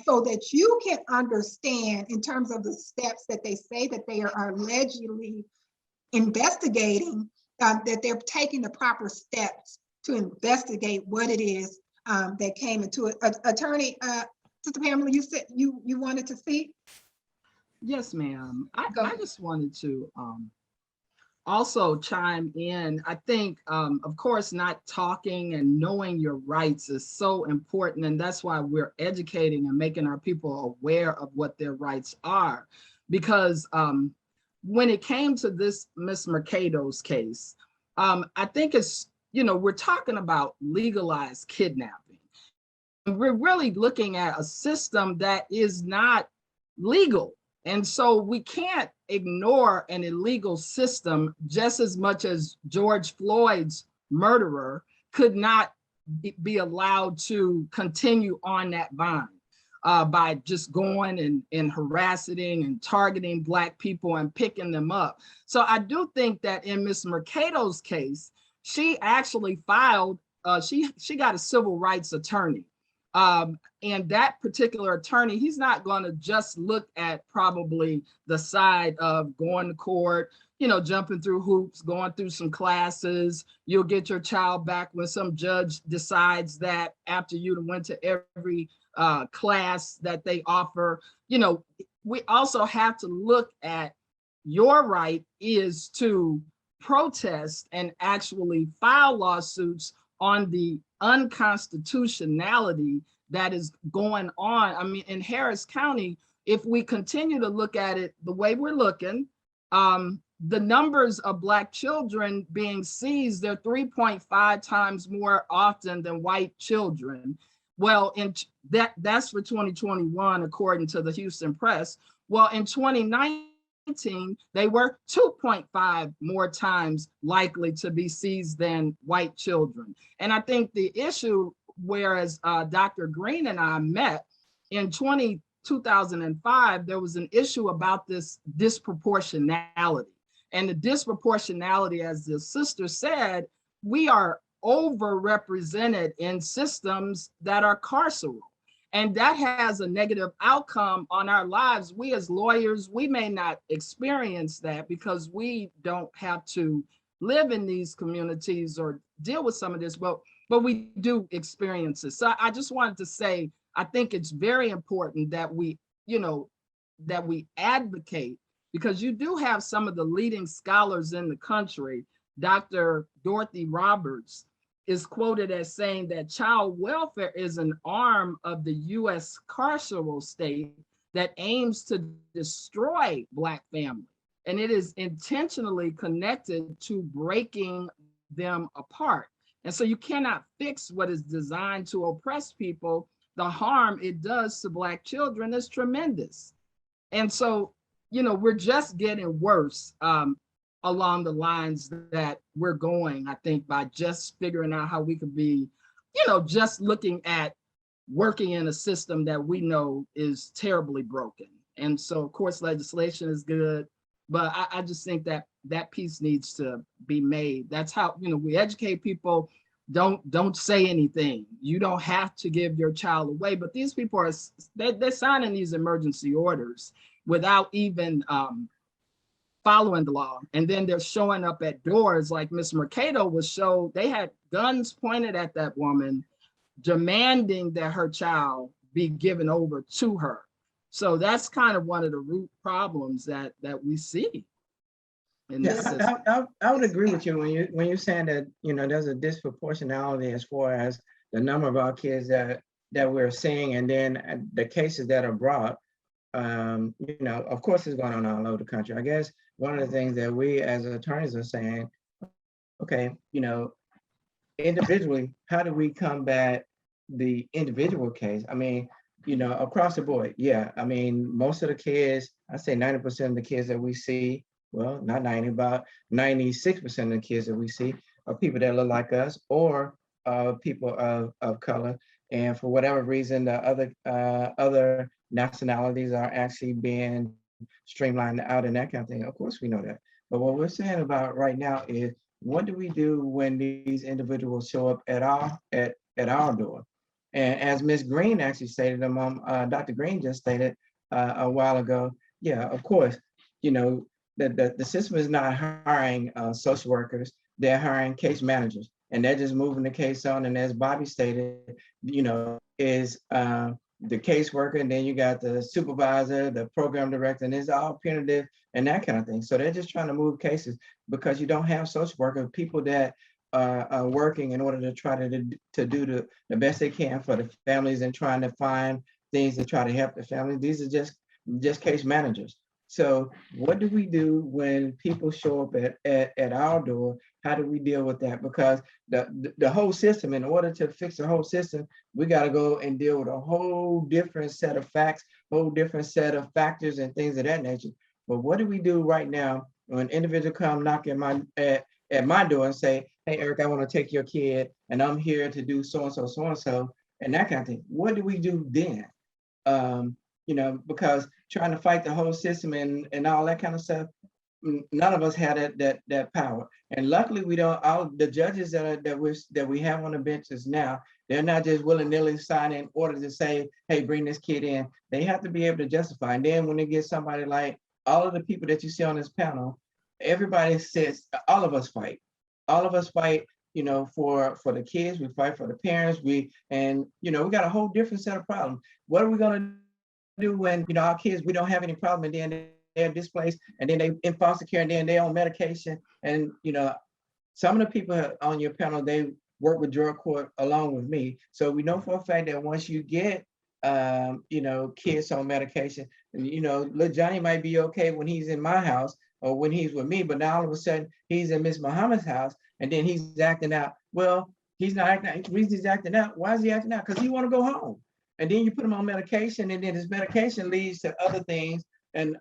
So that you can understand in terms of the steps that they say that they are allegedly investigating, that they're taking the proper steps to investigate what it is that came into it. Attorney, Sister Pamela, you said you wanted to speak? Yes, ma'am. I just wanted to also chime in. I think, of course, not talking and knowing your rights is so important. And that's why we're educating and making our people aware of what their rights are. Because when it came to this Miss Mercado's case, I think it's, we're talking about legalized kidnapping. We're really looking at a system that is not legal. And so we can't ignore an illegal system, just as much as George Floyd's murderer could not be allowed to continue on that vine by just going and harassing and targeting Black people and picking them up. So I do think that in Ms. Mercado's case, she actually filed, she got a civil rights attorney. And that particular attorney, he's not going to just look at probably the side of going to court, jumping through hoops, going through some classes. You'll get your child back when some judge decides that after you went to every class that they offer. We also have to look at your right is to protest and actually file lawsuits on the unconstitutionality that is going on. I mean, in Harris County, if we continue to look at it the way we're looking, the numbers of Black children being seized, they're 3.5 times more often than white children. Well, that's for 2021, according to the Houston Press. Well, in 2019, they were 2.5 more times likely to be seized than white children. And I think the issue, whereas Dr. Green and I met in 2005, there was an issue about this disproportionality. And the disproportionality, as the sister said, we are overrepresented in systems that are carceral. And that has a negative outcome on our lives. We as lawyers, we may not experience that because we don't have to live in these communities or deal with some of this, but we do experience it. So I just wanted to say, I think it's very important that we, that we advocate, because you do have some of the leading scholars in the country. Dr. Dorothy Roberts is quoted as saying that child welfare is an arm of the US carceral state that aims to destroy Black families. And it is intentionally connected to breaking them apart. And so you cannot fix what is designed to oppress people. The harm it does to Black children is tremendous. And so, we're just getting worse along the lines that we're going, I think, by just figuring out how we could be, just looking at working in a system that we know is terribly broken. And so of course legislation is good, but I just think that that piece needs to be made. That's how, we educate people. Don't say anything. You don't have to give your child away, but these people are, they're signing these emergency orders without even following the law. And then they're showing up at doors like Ms. Mercado was showed. They had guns pointed at that woman, demanding that her child be given over to her. So that's kind of one of the root problems that we see in this system. I would agree with you when you're saying that there's a disproportionality as far as the number of our kids that we're seeing, and then the cases that are brought. Of course, it's going on all over the country. I guess one of the things that we as attorneys are saying, okay, individually, how do we combat the individual case? I mean, across the board, yeah. I mean, most of the kids, I say 90% of the kids that we see, well, not 90, about 96% of the kids that we see are people that look like us or people of color. And for whatever reason, the other nationalities are actually being streamlined out and that kind of thing. Of course, we know that. But what we're saying about right now is, what do we do when these individuals show up at our door? And as Ms. Green actually stated, Dr. Green just stated a while ago, yeah, of course, the system is not hiring social workers, they're hiring case managers, and they're just moving the case on. And as Bobby stated, is the caseworker, and then you got the supervisor, the program director, and it's all punitive and that kind of thing. So they're just trying to move cases because you don't have social workers, people that are working in order to try to do the best they can for the families and trying to find things to try to help the families. These are just case managers. So what do we do when people show up at our door? How do we deal with that? Because the whole system, in order to fix the whole system, we got to go and deal with a whole different set of facts, whole different set of factors and things of that nature. But what do we do right now when an individual come knock at my door and say, hey, Eric, I want to take your kid and I'm here to do so-and-so, and that kind of thing. What do we do then? Because trying to fight the whole system and all that kind of stuff, none of us had that power. And luckily we don't, all the judges that we have on the benches now, they're not just willy-nilly signing orders to say, hey, bring this kid in. They have to be able to justify. And then when they get somebody like all of the people that you see on this panel, everybody says, all of us fight. All of us fight, for the kids, we fight for the parents, we got a whole different set of problems. What are we gonna do when, our kids, we don't have any problem, and then they're displaced, and then they in foster care, and then they're on medication. And, some of the people on your panel, they work with drug court along with me. So we know for a fact that once you get, kids on medication, and, little Johnny might be okay when he's in my house or when he's with me, but now all of a sudden he's in Miss Muhammad's house, and then he's acting out. Well, he's not acting out. The reason he's acting out, why is he acting out? Because he want to go home. And then you put him on medication, and then his medication leads to other things and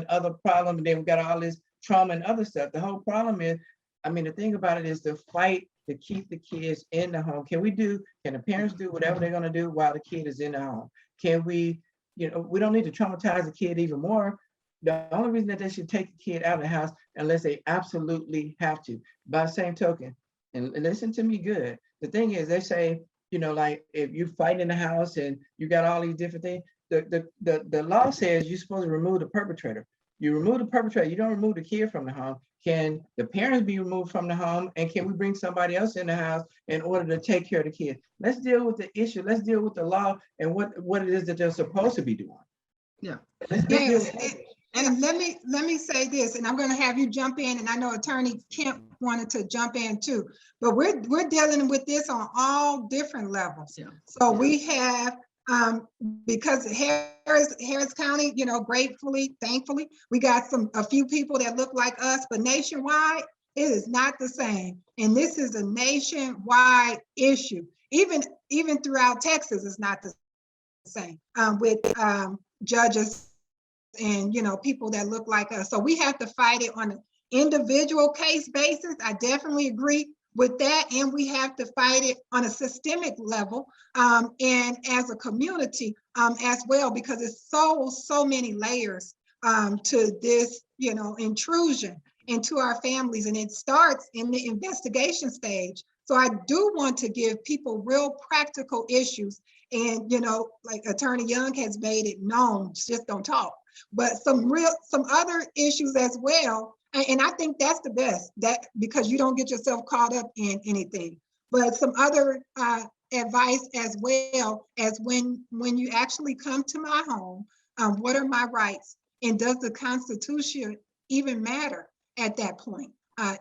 other problems. And then we got all this trauma and other stuff. The whole problem is, the thing about it is to fight to keep the kids in the home. Can the parents do whatever they're gonna do while the kid is in the home? Can we, we don't need to traumatize the kid even more. The only reason that they should take the kid out of the house unless they absolutely have to. By the same token, and listen to me good, the thing is, they say, like if you fight in the house and you got all these different things, the law says you're supposed to remove the perpetrator. You remove the perpetrator, you don't remove the kid from the home. Can the parents be removed from the home, and can we bring somebody else in the house in order to take care of the kid? Let's deal with the issue. Let's deal with the law and what it is that they're supposed to be doing. Yeah. And let me say this, and I'm going to have you jump in, and I know Attorney Kemp wanted to jump in too, but we're dealing with this on all different levels. Yeah. So we have, because Harris County, gratefully, thankfully, we got a few people that look like us, but nationwide, it is not the same. And this is a nationwide issue. Even throughout Texas, it's not the same with judges and people that look like us. So we have to fight it on an individual case basis. I definitely agree. with that, and we have to fight it on a systemic level, and as a community as well, because it's so many layers to this, intrusion into our families, and it starts in the investigation stage. So I do want to give people real practical issues, and like Attorney Young has made it known, just don't talk, but some other issues as well. And I think that's the best, that because you don't get yourself caught up in anything. But some other advice as well, as when you actually come to my home, what are my rights? And does the Constitution even matter at that point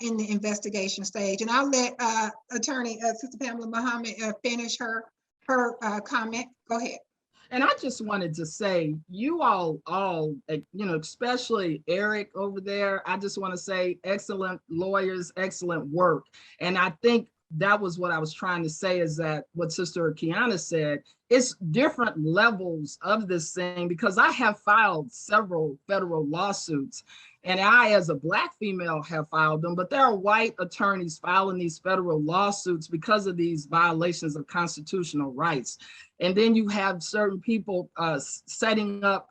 in the investigation stage? And I'll let Attorney Sister Pamela Muhammad finish her comment. Go ahead. And I just wanted to say, you all, especially Eric over there, I just want to say excellent lawyers, excellent work. And I think that was what I was trying to say, is that what Sister Qiana said, it's different levels of this thing, because I have filed several federal lawsuits, and I, as a Black female, have filed them, but there are white attorneys filing these federal lawsuits because of these violations of constitutional rights. And then you have certain people setting up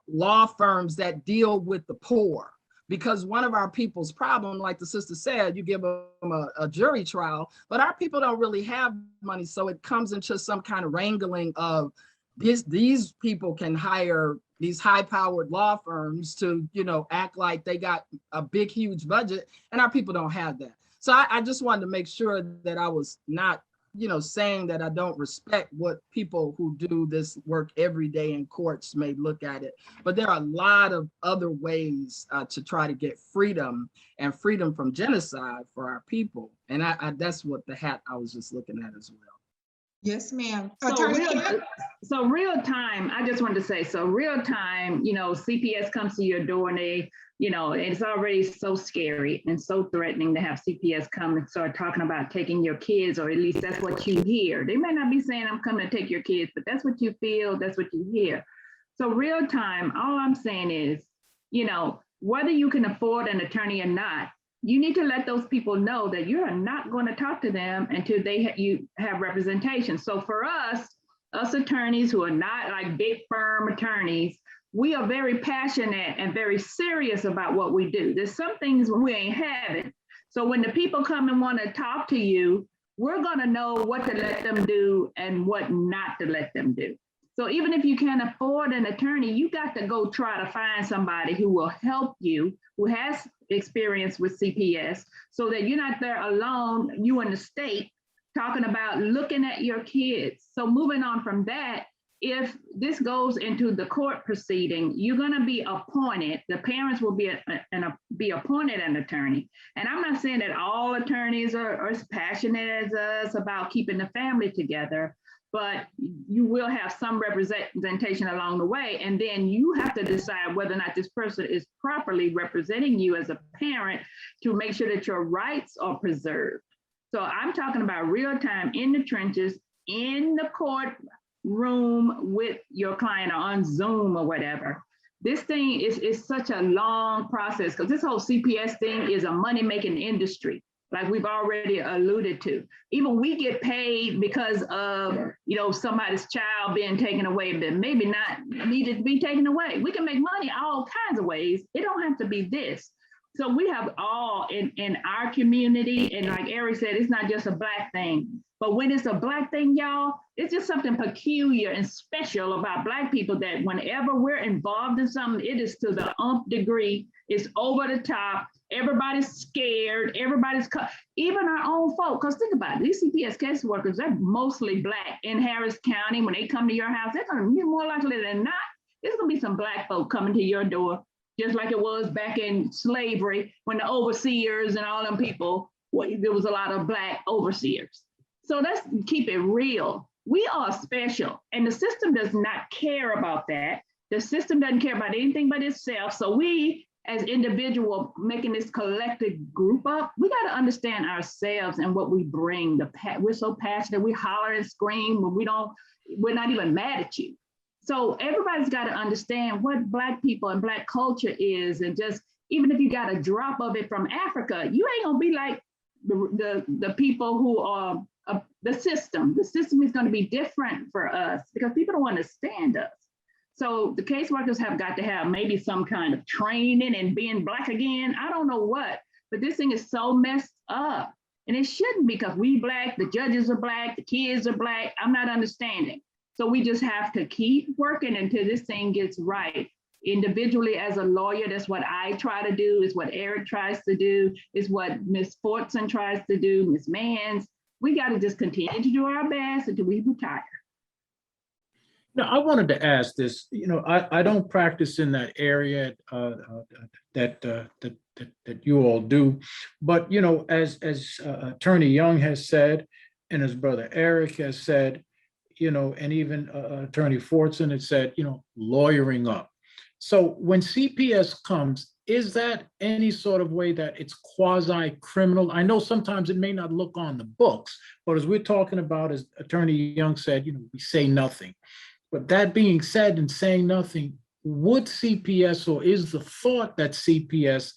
law firms that deal with the poor, because one of our people's problem, like the sister said, you give them a jury trial, but our people don't really have money. So it comes into some kind of wrangling of these people can hire these high-powered law firms to, act like they got a big, huge budget, and our people don't have that. So I just wanted to make sure that I was not, saying that I don't respect what people who do this work every day in courts may look at it. But there are a lot of other ways to try to get freedom, and freedom from genocide for our people. And that's what the hat I was just looking at as well. Yes, ma'am. So real time, I just wanted to say, so real time, CPS comes to your door and they, it's already so scary and so threatening to have CPS come and start talking about taking your kids, or at least that's what you hear. They may not be saying I'm coming to take your kids, but that's what you feel, that's what you hear. So real time, all I'm saying is, whether you can afford an attorney or not, you need to let those people know that you are not going to talk to them until you have representation. So for us attorneys who are not like big firm attorneys, we are very passionate and very serious about what we do. There's some things we ain't having. So when the people come and want to talk to you, we're going to know what to let them do and what not to let them do. So even if you can't afford an attorney, you got to go try to find somebody who will help you, who has experience with CPS, so that you're not there alone, you and the state, talking about looking at your kids. So moving on from that, if this goes into the court proceeding, you're going to be appointed. The parents will be appointed an attorney. And I'm not saying that all attorneys are as passionate as us about keeping the family together, but you will have some representation along the way. And then you have to decide whether or not this person is properly representing you as a parent to make sure that your rights are preserved. So I'm talking about real time in the trenches, in the court room with your client, or on Zoom or whatever. This thing is such a long process, because this whole CPS thing is a money-making industry, like we've already alluded to. Even we get paid because of, somebody's child being taken away, but maybe not needed to be taken away. We can make money all kinds of ways. It don't have to be this. So we have all in our community, and like Eric said, it's not just a Black thing. But when it's a Black thing, y'all, it's just something peculiar and special about Black people, that whenever we're involved in something, it is to the nth degree. It's over the top. Everybody's scared. Everybody's even our own folk. Because think about it, these CPS caseworkers, they're mostly Black in Harris County. When they come to your house, they're going to be more likely than not, there's going to be some Black folk coming to your door, just like it was back in slavery when the overseers and all them people, there was a lot of Black overseers. So let's keep it real. We are special, and the system does not care about that. The system doesn't care about anything but itself. So we, as individuals making this collective group up, we got to understand ourselves and what we bring. We're so passionate, we holler and scream when we're not even mad at you. So everybody's got to understand what Black people and Black culture is, and just even if you got a drop of it from Africa, you ain't gonna be like the people who are the system. The system is going to be different for us because people don't understand us. So the caseworkers have got to have maybe some kind of training and being Black again. I don't know what, but this thing is so messed up. And it shouldn't, because we Black, the judges are Black, the kids are Black. I'm not understanding. So we just have to keep working until this thing gets right. Individually as a lawyer, that's what I try to do, is what Eric tries to do, is what Ms. Fortson tries to do, Ms. Manns. We got to just continue to do our best until we retire. Now, I wanted to ask this. I don't practice in that area that you all do, but as Attorney Young has said, and his brother Eric has said, and even Attorney Fortson has said, lawyering up. So when CPS comes, is that any sort of way that it's quasi-criminal? I know sometimes it may not look on the books, but as we're talking about, as Attorney Young said, we say nothing. But that being said, and saying nothing, would CPS, or is the thought that CPS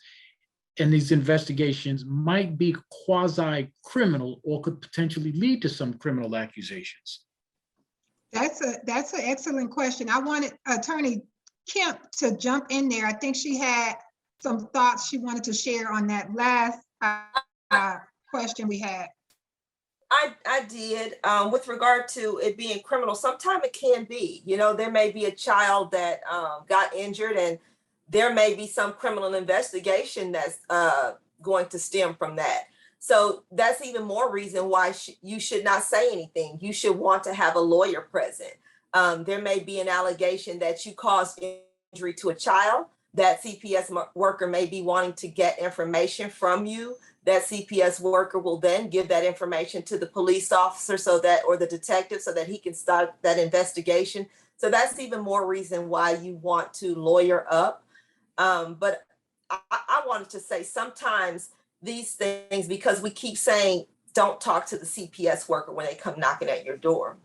and these investigations might be quasi-criminal or could potentially lead to some criminal accusations? That's an excellent question. I wanted Attorney Kemp to jump in there. I think she had some thoughts she wanted to share on that last question we had. I did. With regard to it being criminal, sometimes it can be. There may be a child that got injured, and there may be some criminal investigation that's going to stem from that. So that's even more reason why you should not say anything. You should want to have a lawyer present. There may be an allegation that you caused injury to a child. That CPS worker may be wanting to get information from you. That CPS worker will then give that information to the police officer or the detective, so that he can start that investigation. So that's even more reason why you want to lawyer up. But I wanted to say, sometimes these things, because we keep saying, don't talk to the CPS worker when they come knocking at your door.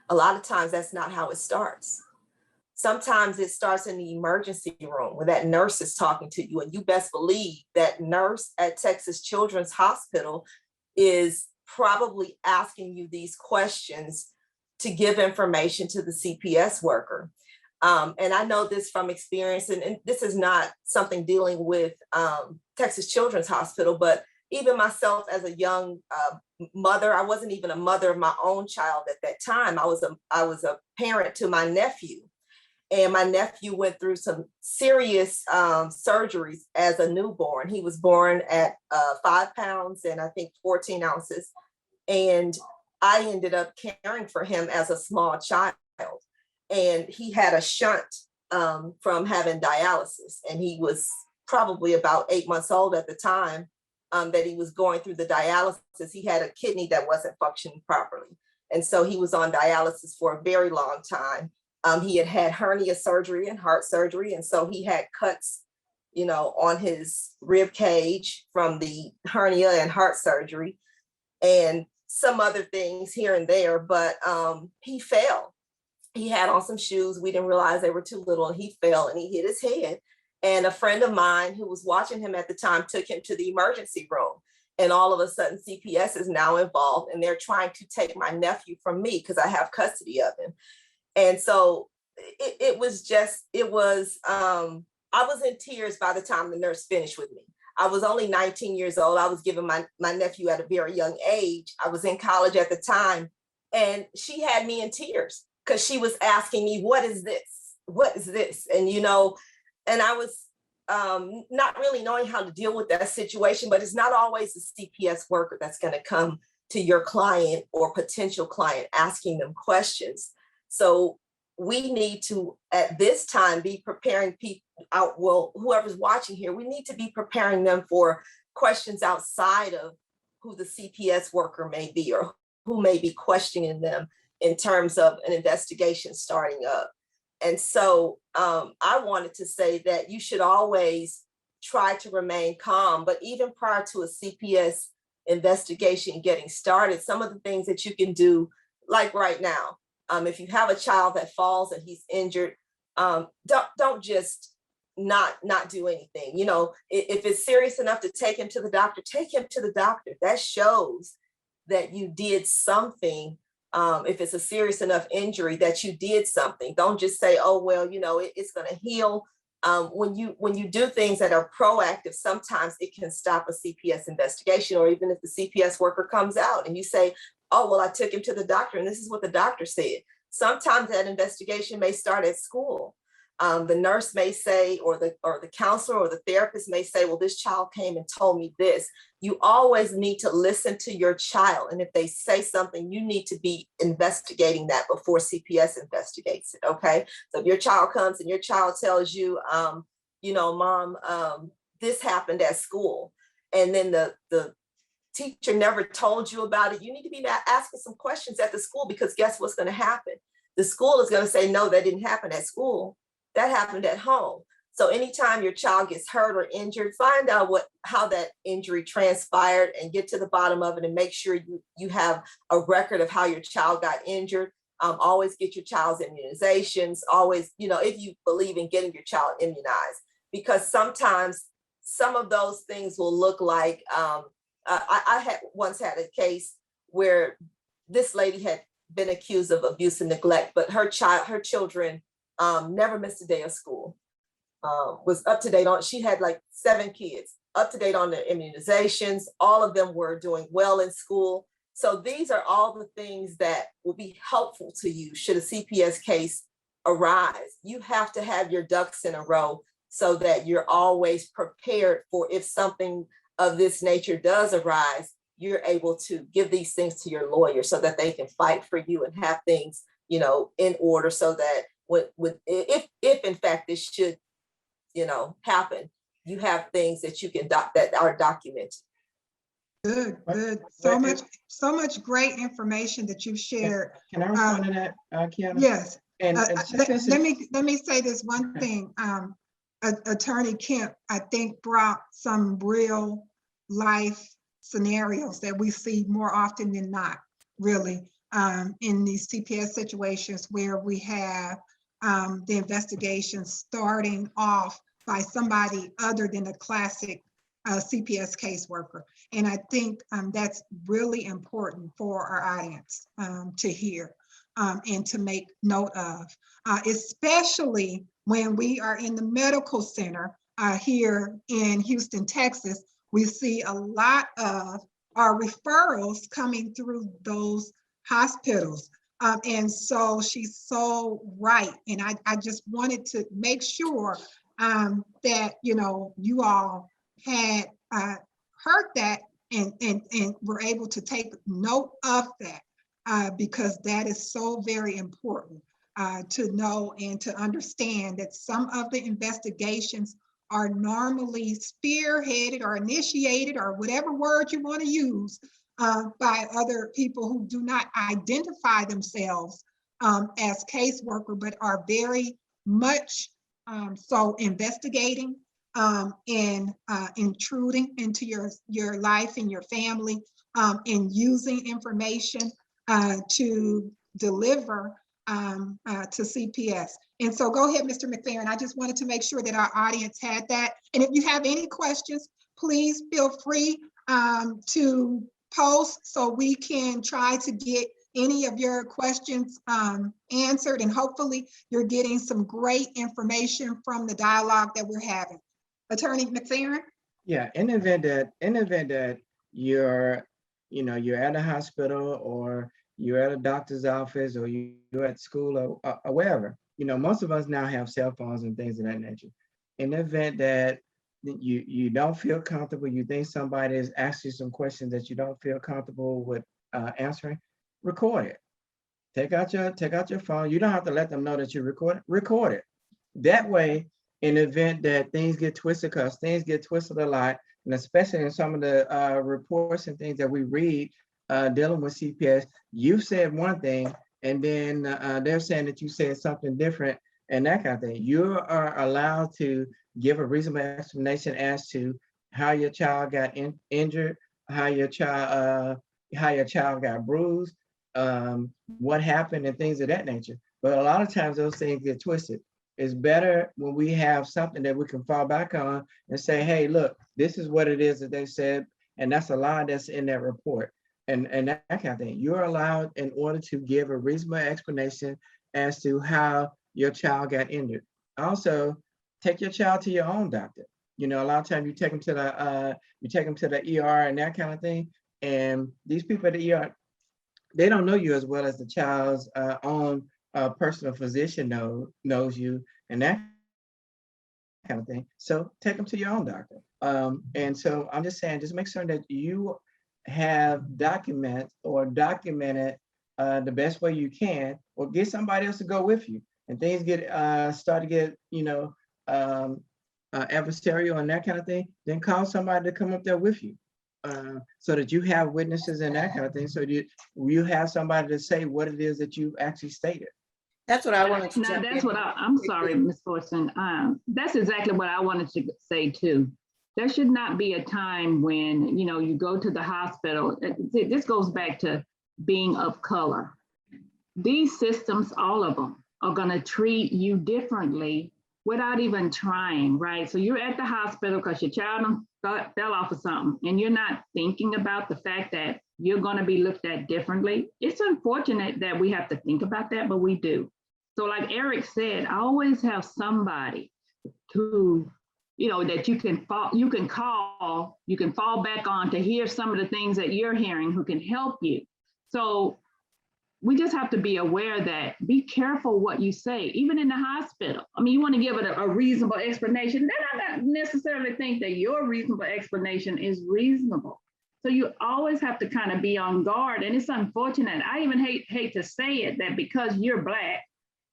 A lot of times that's not how it starts. Sometimes it starts in the emergency room where that nurse is talking to you, and you best believe that nurse at Texas Children's Hospital is probably asking you these questions to give information to the CPS worker. And I know this from experience, and this is not something dealing with Texas Children's Hospital, but even myself as a young mother, I wasn't even a mother of my own child at that time. I was a parent to my nephew. And my nephew went through some serious surgeries as a newborn. He was born at 5 pounds and I think 14 ounces. And I ended up caring for him as a small child. And he had a shunt from having dialysis. And he was probably about 8 months old at the time that he was going through the dialysis. He had a kidney that wasn't functioning properly. And so he was on dialysis for a very long time. He had hernia surgery and heart surgery. And so he had cuts, on his rib cage from the hernia and heart surgery, and some other things here and there. But he fell. He had on some shoes. We didn't realize they were too little, and he fell and he hit his head. And a friend of mine who was watching him at the time took him to the emergency room. And all of a sudden, CPS is now involved, and they're trying to take my nephew from me because I have custody of him. And so I was in tears by the time the nurse finished with me. I was only 19 years old. I was given my nephew at a very young age. I was in college at the time, and she had me in tears because she was asking me, what is this? What is this? And, and I was not really knowing how to deal with that situation, but it's not always the CPS worker that's going to come to your client or potential client asking them questions. So we need to, at this time, be preparing people out. Well, whoever's watching here, we need to be preparing them for questions outside of who the CPS worker may be or who may be questioning them in terms of an investigation starting up. And so I wanted to say that you should always try to remain calm, but even prior to a CPS investigation getting started, some of the things that you can do, like right now, if you have a child that falls and he's injured, don't just not do anything. You know, if it's serious enough to take him to the doctor, take him to the doctor. That shows that you did something. If it's a serious enough injury, that you did something. Don't just say, oh, well, you know, it's going to heal. When you do things that are proactive, sometimes it can stop a CPS investigation, or even if the CPS worker comes out and you say, oh, well, I took him to the doctor and this is what the doctor said. Sometimes that investigation may start at school. The nurse may say, or the counselor or the therapist may say, well, this child came and told me this. You always need to listen to your child. And if they say something, you need to be investigating that before CPS investigates it, okay? So if your child comes and your child tells you, you know, Mom, this happened at school, and then the teacher never told you about it, you need to be asking some questions at the school, because guess what's going to happen? The school is going to say, no, that didn't happen at school. That happened at home. So anytime your child gets hurt or injured, find out how that injury transpired and get to the bottom of it, and make sure you have a record of how your child got injured. Always get your child's immunizations. Always, you know, if you believe in getting your child immunized, because sometimes some of those things will look like, I had once had a case where this lady had been accused of abuse and neglect, but her children never missed a day of school. Was up to date on, she had like 7 kids, up to date on their immunizations. All of them were doing well in school. So these are all the things that will be helpful to you should a CPS case arise. You have to have your ducks in a row so that you're always prepared for if something of this nature does arise, you're able to give these things to your lawyer so that they can fight for you and have things, you know, in order, so that if in fact this should, you know, happen, you have things that you can that are documented. Good. So much great information that you've shared. Can I respond to that, Qiana? Yes. And let me say this one thing. Attorney Kemp, I think, brought some real life scenarios that we see more often than not, really, in these CPS situations where we have the investigation starting off by somebody other than a classic CPS caseworker. And I think that's really important for our audience to hear and to make note of, especially when we are in the medical center here in Houston, Texas. We see a lot of our referrals coming through those hospitals. And so she's so right. And I just wanted to make sure that, you know, you all had heard that and were able to take note of that, because that is so very important to know and to understand that some of the investigations are normally spearheaded or initiated, or whatever word you want to use, by other people who do not identify themselves as caseworker, but are very much so investigating and intruding into your life and your family, and using information to deliver to CPS. And so go ahead, Mr. McFerrin. I just wanted to make sure that our audience had that. And if you have any questions, please feel free to post so we can try to get any of your questions answered. And hopefully you're getting some great information from the dialogue that we're having. Attorney McFerrin? Yeah, in the event that you're at a hospital, or you're at a doctor's office, or you're at school, or wherever, you know, most of us now have cell phones and things of that nature. In the event that you don't feel comfortable, you think somebody is asking you some questions that you don't feel comfortable with answering, record it. Take out your phone. You don't have to let them know that you record it. That way, in the event that things get twisted, because things get twisted a lot, and especially in some of the reports and things that we read dealing with CPS, you've said one thing, and then they're saying that you said something different, and that kind of thing. You are allowed to give a reasonable explanation as to how your child got injured, how your child got bruised, what happened, and things of that nature. But a lot of times those things get twisted. it's better when we have something that we can fall back on and say, hey, look, this is what it is that they said, and that's a lie that's in that report. And that kind of thing. You're allowed in order to give a reasonable explanation as to how your child got injured. Also, take your child to your own doctor. You know, a lot of times you take them to the ER and that kind of thing. And these people at the ER, they don't know you as well as the child's own personal physician knows you and that kind of thing. So take them to your own doctor. And so I'm just saying, just make sure that you have documented the best way you can, or get somebody else to go with you. And things start to get, adversarial and that kind of thing, then call somebody to come up there with you. So that you have witnesses and that kind of thing, so you have somebody to say what it is that you've actually stated. That's what I wanted to Now, that's what I'm sorry, Ms. Fortson. That's exactly what I wanted to say too. There should not be a time when, you go to the hospital. This goes back to being of color. These systems, all of them, are going to treat you differently without even trying, right? So you're at the hospital because your child fell off of something, and you're not thinking about the fact that you're going to be looked at differently. It's unfortunate that we have to think about that, but we do. So like Eric said, I always have somebody to, that you can call, you can fall back on to hear some of the things that you're hearing, who can help you. So we just have to be aware that, be careful what you say, even in the hospital. I mean, you want to give it a reasonable explanation. Then I don't necessarily think that your reasonable explanation is reasonable. So you always have to kind of be on guard. And it's unfortunate. I even hate to say it, that because you're Black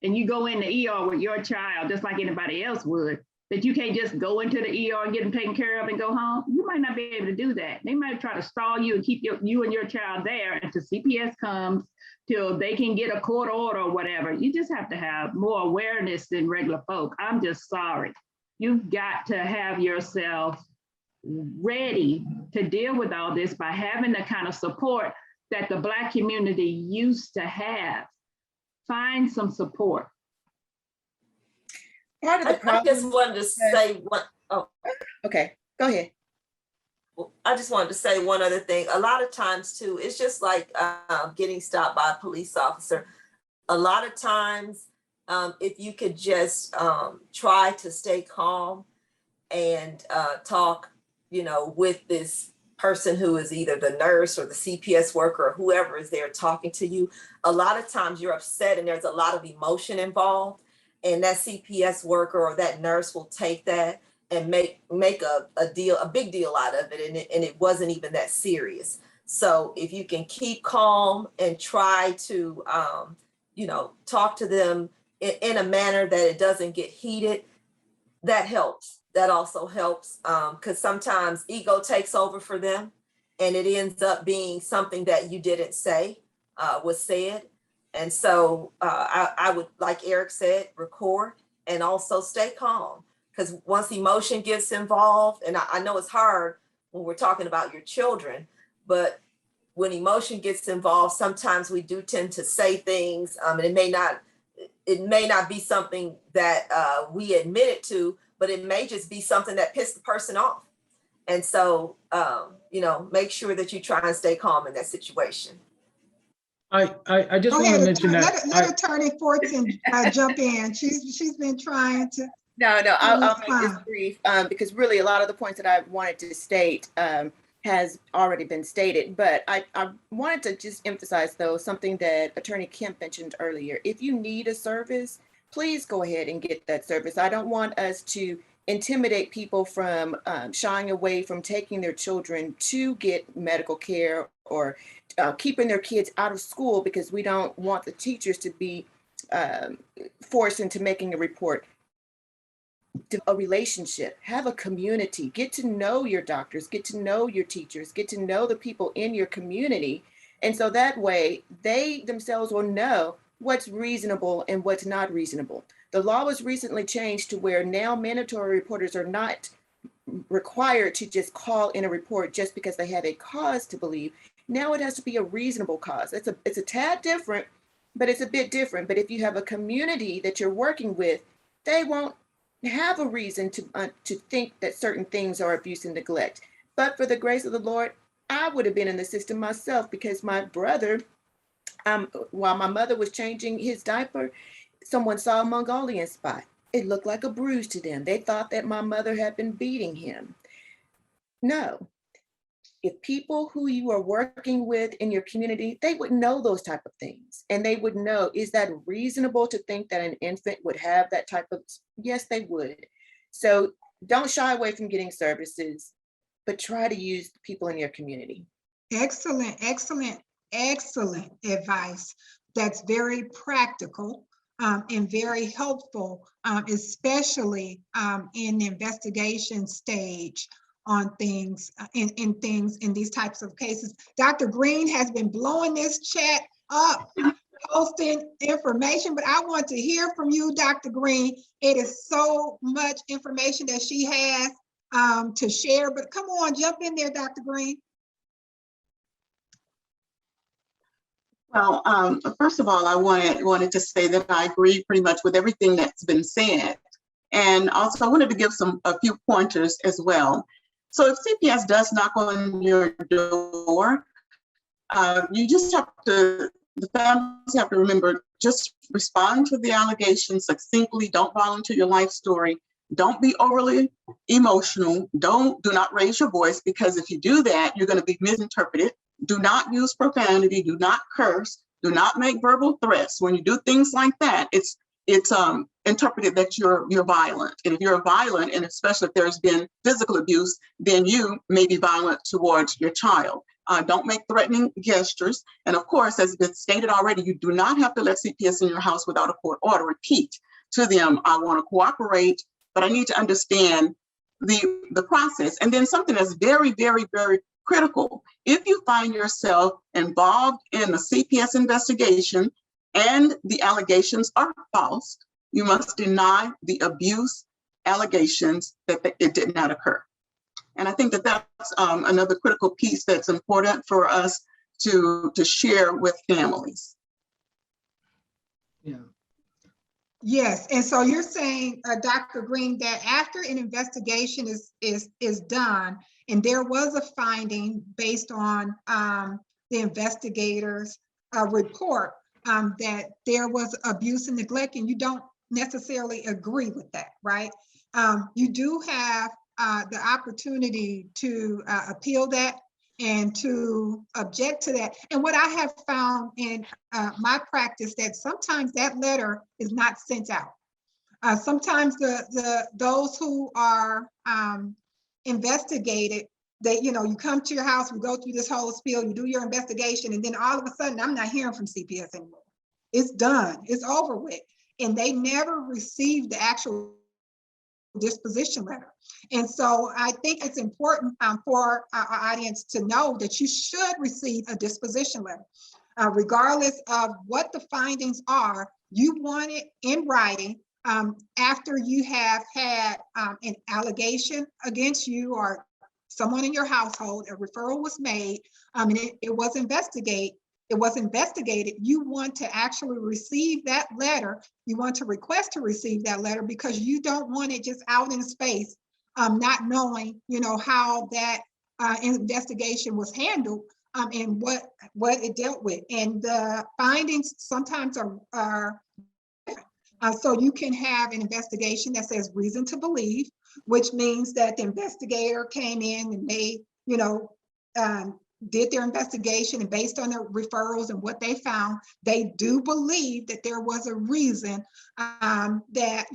and you go in the ER with your child, just like anybody else would, that you can't just go into the ER and get them taken care of and go home. You might not be able to do that. They might try to stall you and keep you and your child there until CPS comes, till they can get a court order or whatever. You just have to have more awareness than regular folk. I'm just sorry. You've got to have yourself ready to deal with all this by having the kind of support that the Black community used to have. Find some support. Part of the problem. I just wanted to say one. Oh, okay, go ahead. I just wanted to say one other thing. A lot of times too, it's just like getting stopped by a police officer. A lot of times, if you could just try to stay calm and talk, with this person who is either the nurse or the CPS worker or whoever is there talking to you. A lot of times you're upset and there's a lot of emotion involved, and that CPS worker or that nurse will take that and make a big deal out of it, and it wasn't even that serious. So if you can keep calm and try to talk to them in a manner that it doesn't get heated, that helps. That also helps, because sometimes ego takes over for them, and it ends up being something that you didn't say was said. And so I would, like Eric said, record and also stay calm. Because once emotion gets involved, and I know it's hard when we're talking about your children, but when emotion gets involved, sometimes we do tend to say things, and it may not be something that we admitted to, but it may just be something that pissed the person off. And so, make sure that you try and stay calm in that situation. I just want to mention that. Let Attorney Fortson jump in. She's been trying to. No, I'll make this brief because really a lot of the points that I wanted to state has already been stated. But I wanted to just emphasize, though, something that Attorney Kemp mentioned earlier. If you need a service, please go ahead and get that service. I don't want us to intimidate people from shying away from taking their children to get medical care or keeping their kids out of school because we don't want the teachers to be forced into making a report. A relationship, have a community, get to know your doctors, get to know your teachers, get to know the people in your community. And so that way they themselves will know what's reasonable and what's not reasonable. The law was recently changed to where now mandatory reporters are not required to just call in a report just because they have a cause to believe. Now it has to be a reasonable cause. It's a tad different, but it's a bit different. But if you have a community that you're working with, they won't have a reason to think that certain things are abuse and neglect. But for the grace of the Lord, I would have been in the system myself, because my brother, while my mother was changing his diaper, someone saw a Mongolian spot. It looked like a bruise to them. They thought that my mother had been beating him. No. If people who you are working with in your community, they would know those type of things. And they would know, is that reasonable to think that an infant would have that type of, yes, they would. So don't shy away from getting services, but try to use the people in your community. Excellent, excellent, excellent advice. That's very practical and very helpful, especially in the investigation stage on things, in these types of cases. Dr. Green has been blowing this chat up, posting information, but I want to hear from you, Dr. Green. It is so much information that she has to share, but come on, jump in there, Dr. Green. Well, first of all, I wanted to say that I agree pretty much with everything that's been said. And also I wanted to give a few pointers as well. So if CPS does knock on your door, you just have to, the families have to remember, just respond to the allegations succinctly. Don't volunteer your life story. Don't be overly emotional. Do not raise your voice, because if you do that, you're going to be misinterpreted. Do not use profanity. Do not curse. Do not make verbal threats. When you do things like that, it's interpreted that you're violent. And if you're violent, and especially if there's been physical abuse, then you may be violent towards your child. Don't make threatening gestures. And of course, as it's stated already, you do not have to let CPS in your house without a court order. Repeat to them, I want to cooperate, but I need to understand the process. And then something that's very, very, very critical. If you find yourself involved in a CPS investigation and the allegations are false, you must deny the abuse allegations that it did not occur. And I think that that's another critical piece that's important for us to share with families. Yeah. Yes, and so you're saying, Dr. Green, that after an investigation is done, and there was a finding based on the investigator's report that there was abuse and neglect, and you don't necessarily agree with that, right? You do have the opportunity to appeal that and to object to that. And what I have found in my practice, that sometimes that letter is not sent out. Sometimes those who are investigated, they, you come to your house, we go through this whole spiel, you do your investigation, and then all of a sudden, I'm not hearing from CPS anymore. It's done, it's over with. And they never received the actual disposition letter. And so I think it's important for our audience to know that you should receive a disposition letter. Regardless of what the findings are, you want it in writing after you have had an allegation against you or someone in your household, a referral was made, and it was investigated. You want to actually receive that letter. You want to request to receive that letter, because you don't want it just out in space, not knowing, how that investigation was handled and what it dealt with. And the findings sometimes are so you can have an investigation that says reason to believe, which means that the investigator came in and they, did their investigation, and based on their referrals and what they found, they do believe that there was a reason that,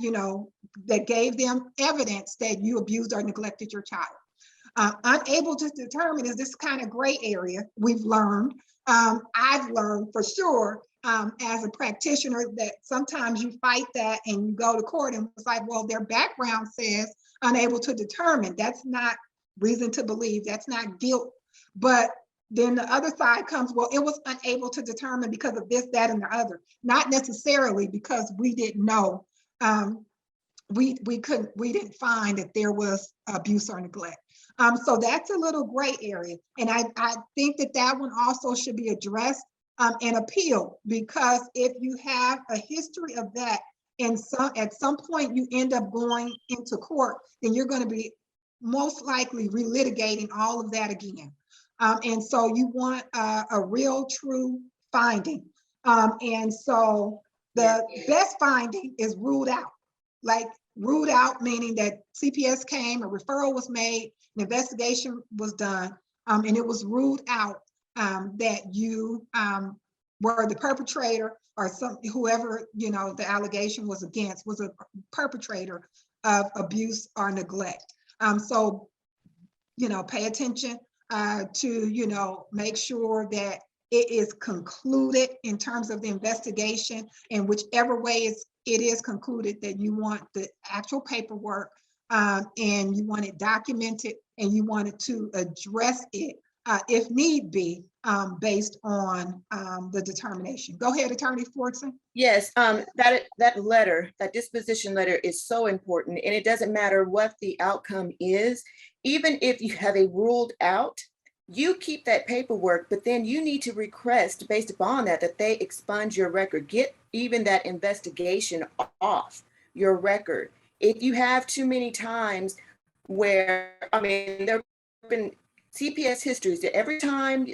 that gave them evidence that you abused or neglected your child. Unable to determine is this kind of gray area we've learned. I've learned for sure as a practitioner that sometimes you fight that and you go to court and it's like, well, their background says unable to determine. That's not reason to believe. That's not guilt. But then the other side comes, well, it was unable to determine because of this, that, and the other. Not necessarily because we didn't know. We didn't find that there was abuse or neglect. So that's a little gray area. And I think that one also should be addressed and appealed, because if you have a history of that, and at some point you end up going into court, then you're going to be most likely relitigating all of that again. And so you want a real true finding. And so the best finding is ruled out. Like ruled out meaning that CPS came, a referral was made, an investigation was done, and it was ruled out that you were the perpetrator, or whoever, you know, the allegation was against was a perpetrator of abuse or neglect. So, you know, pay attention to, you know, make sure that it is concluded in terms of the investigation, and whichever way it is concluded, that you want the actual paperwork and you want it documented, and you wanted to address it if need be, based on the determination. Go ahead, Attorney Fortson. Yes, that letter, that disposition letter is so important, and it doesn't matter what the outcome is. Even if you have a ruled out, you keep that paperwork, but then you need to request based upon that they expunge your record, get even that investigation off your record. If you have too many times where, I mean, there have been CPS histories that every time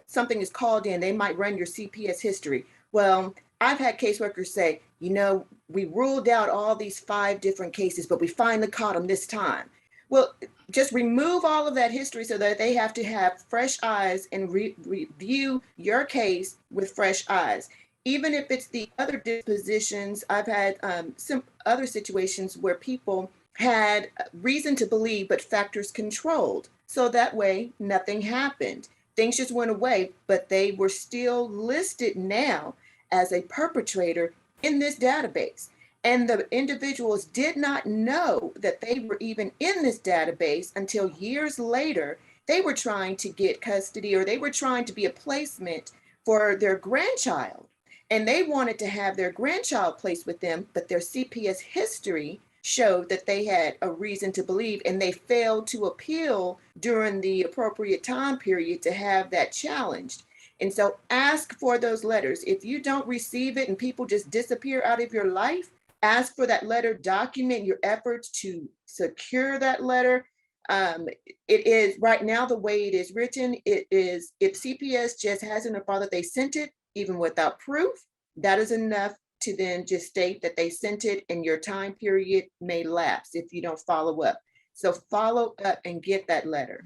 something is called in, they might run your CPS history. Well, I've had caseworkers say, you know, we ruled out all these 5 different cases, but we finally caught them this time. Well, just remove all of that history so that they have to have fresh eyes and review your case with fresh eyes. Even if it's the other dispositions, I've had some other situations where people had reason to believe, but factors controlled. So that way, nothing happened. Things just went away, but they were still listed now as a perpetrator in this database. And the individuals did not know that they were even in this database until years later. They were trying to get custody, or they were trying to be a placement for their grandchild. And they wanted to have their grandchild placed with them, but their CPS history showed that they had a reason to believe, and they failed to appeal during the appropriate time period to have that challenged. And so ask for those letters. If you don't receive it and people just disappear out of your life, ask for that letter, document your efforts to secure that letter. It is right now, the way it is written, it is, if CPS just hasn't thought that they sent it, even without proof, that is enough to then just state that they sent it, and your time period may lapse if you don't follow up. So follow up and get that letter.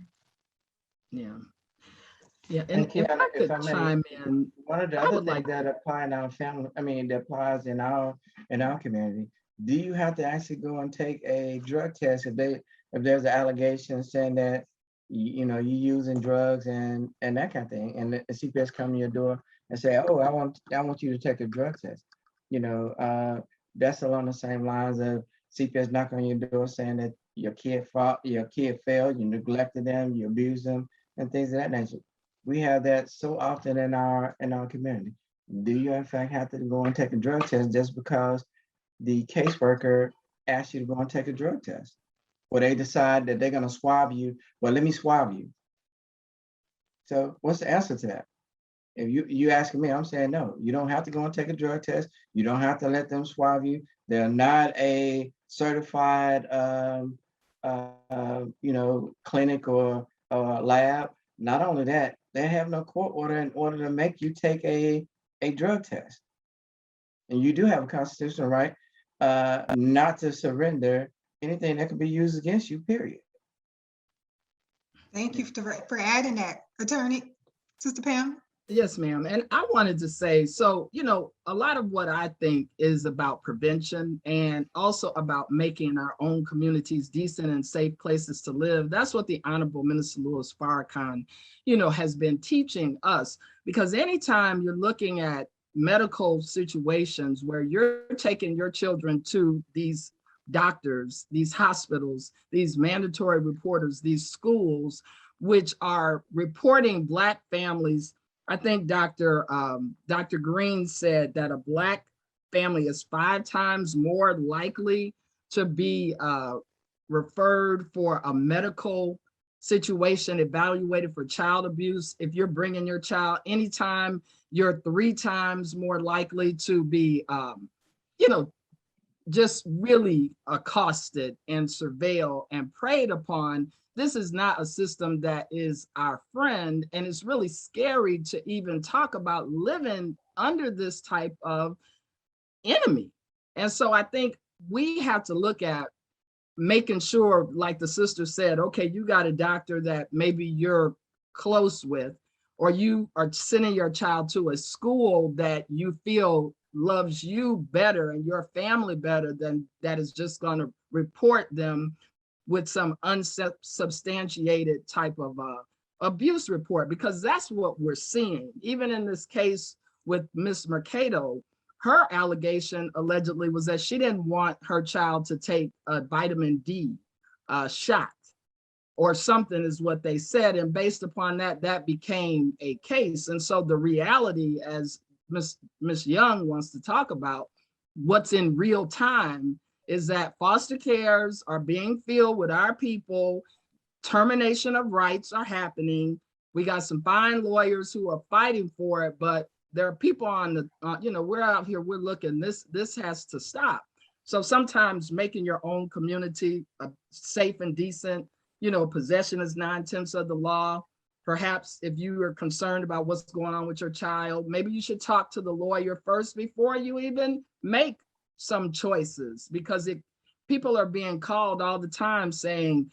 Yeah. Yeah, and if I could chime in, one of the other things that apply in our family, I mean, that applies in our community, do you have to actually go and take a drug test if there's an allegation saying that you know you're using drugs and that kind of thing, and the CPS come to your door and say, oh, I want you to take a drug test. You know, that's along the same lines of CPS knocking on your door saying that your kid failed, you neglected them, you abused them, and things of that nature. We have that so often in our community. Do you in fact have to go and take a drug test just because the caseworker asks you to go and take a drug test? Or they decide that they're gonna swab you, well, let me swab you. So what's the answer to that? If you asking me, I'm saying no, you don't have to go and take a drug test. You don't have to let them swab you. They're not a certified you know, clinic or lab. Not only that, they have no court order in order to make you take a drug test. And you do have a constitutional right not to surrender anything that can be used against you, period. Thank you for adding that, Attorney. Sister Pam? Yes, ma'am. And I wanted to say, so, you know, a lot of what I think is about prevention and also about making our own communities decent and safe places to live. That's what the Honorable Minister Louis Farrakhan, you know, has been teaching us. Because anytime you're looking at medical situations where you're taking your children to these doctors, these hospitals, these mandatory reporters, these schools, which are reporting Black families. I think Dr. Green said that a Black family is 5 times more likely to be referred for a medical situation, evaluated for child abuse. If you're bringing your child, anytime, you're 3 times more likely to be, you know, just really accosted and surveilled and preyed upon. This is not a system that is our friend, and it's really scary to even talk about living under this type of enemy. And so I think we have to look at making sure, like the sister said, okay, you got a doctor that maybe you're close with, or you are sending your child to a school that you feel loves you better and your family better than that is just going to report them with some unsubstantiated type of abuse report, because that's what we're seeing. Even in this case with Miss Mercado, her allegation allegedly was that she didn't want her child to take a vitamin D shot or something is what they said. And based upon that, that became a case. And so the reality, as Miss Young wants to talk about, what's in real time is that foster cares are being filled with our people, termination of rights are happening. We got some fine lawyers who are fighting for it, but there are people on the, we're out here, we're looking, this has to stop. So sometimes making your own community safe and decent, possession is 9/10 of the law. Perhaps if you are concerned about what's going on with your child, maybe you should talk to the lawyer first before you even make some choices, because people are being called all the time saying,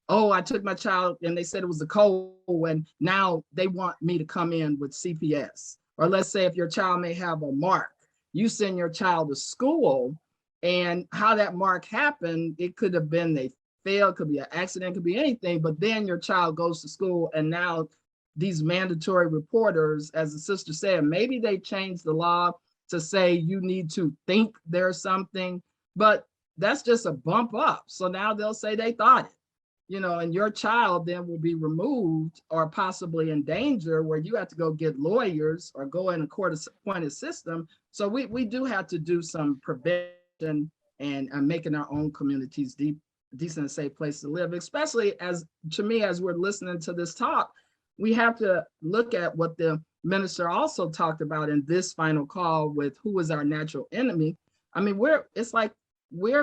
oh, I took my child and they said it was a cold and now they want me to come in with CPS. Or let's say if your child may have a mark, you send your child to school, and how that mark happened, it could have been they failed, could be an accident, could be anything, but then your child goes to school and now these mandatory reporters, as the sister said, maybe they changed the law to say you need to think there's something, but that's just a bump up. So now they'll say they thought it. And your child then will be removed or possibly in danger where you have to go get lawyers or go in a court-appointed system. So we do have to do some prevention and making our own communities decent and safe place to live, especially to me, as we're listening to this talk, we have to look at what the minister also talked about in this final call with who is our natural enemy. I mean, we're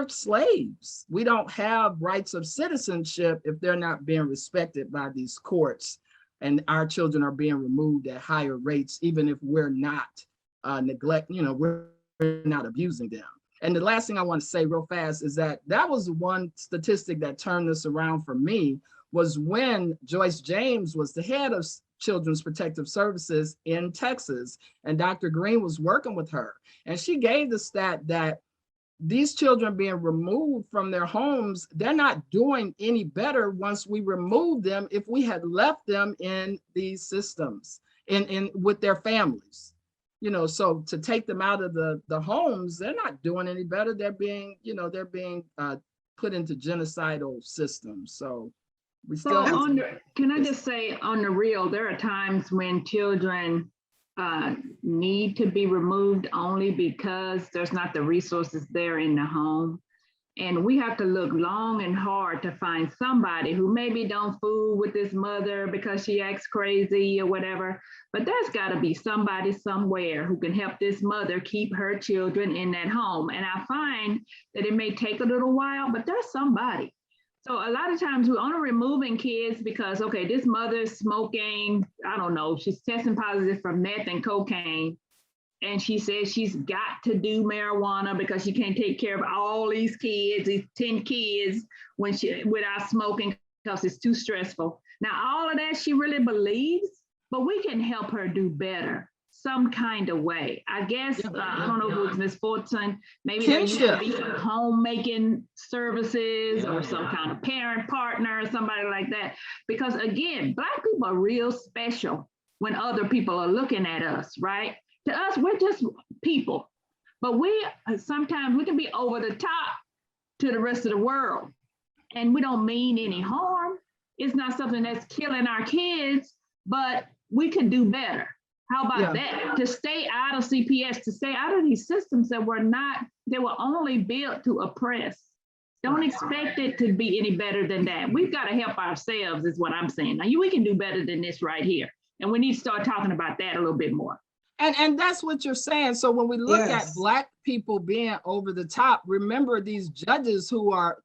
slaves. We don't have rights of citizenship if they're not being respected by these courts, and our children are being removed at higher rates, even if we're not we're not abusing them. And the last thing I want to say real fast is that was one statistic that turned this around for me, was when Joyce James was the head of Children's Protective Services in Texas, and Dr. Green was working with her. And she gave the stat that these children being removed from their homes, they're not doing any better once we remove them if we had left them in these systems in with their families. So to take them out of the homes, they're not doing any better. They're being put into genocidal systems. So we still can I just say, on the real, there are times when children need to be removed only because there's not the resources there in the home. And we have to look long and hard to find somebody who maybe don't fool with this mother because she acts crazy or whatever, but there's got to be somebody somewhere who can help this mother keep her children in that home. And I find that it may take a little while, but there's somebody. So a lot of times we're only removing kids because, okay, this mother's smoking, I don't know, she's testing positive for meth and cocaine. And she says she's got to do marijuana because she can't take care of all these kids, these 10 kids, without smoking because it's too stressful. Now, all of that she really believes, but we can help her do better some kind of way. I guess, I don't know if it was Ms. Fortson, maybe there used to be some homemaking services or some kind of parent partner or somebody like that. Because again, Black people are real special when other people are looking at us, right? To us, we're just people, but sometimes we can be over the top to the rest of the world, and we don't mean any harm. It's not something that's killing our kids, but we could do better. How about that? To stay out of CPS, to stay out of these systems that they were only built to oppress. Don't expect it to be any better than that. We've got to help ourselves, is what I'm saying. Now, we can do better than this right here, and we need to start talking about that a little bit more. And that's what you're saying. So when we look at Yes. Black people being over the top, remember these judges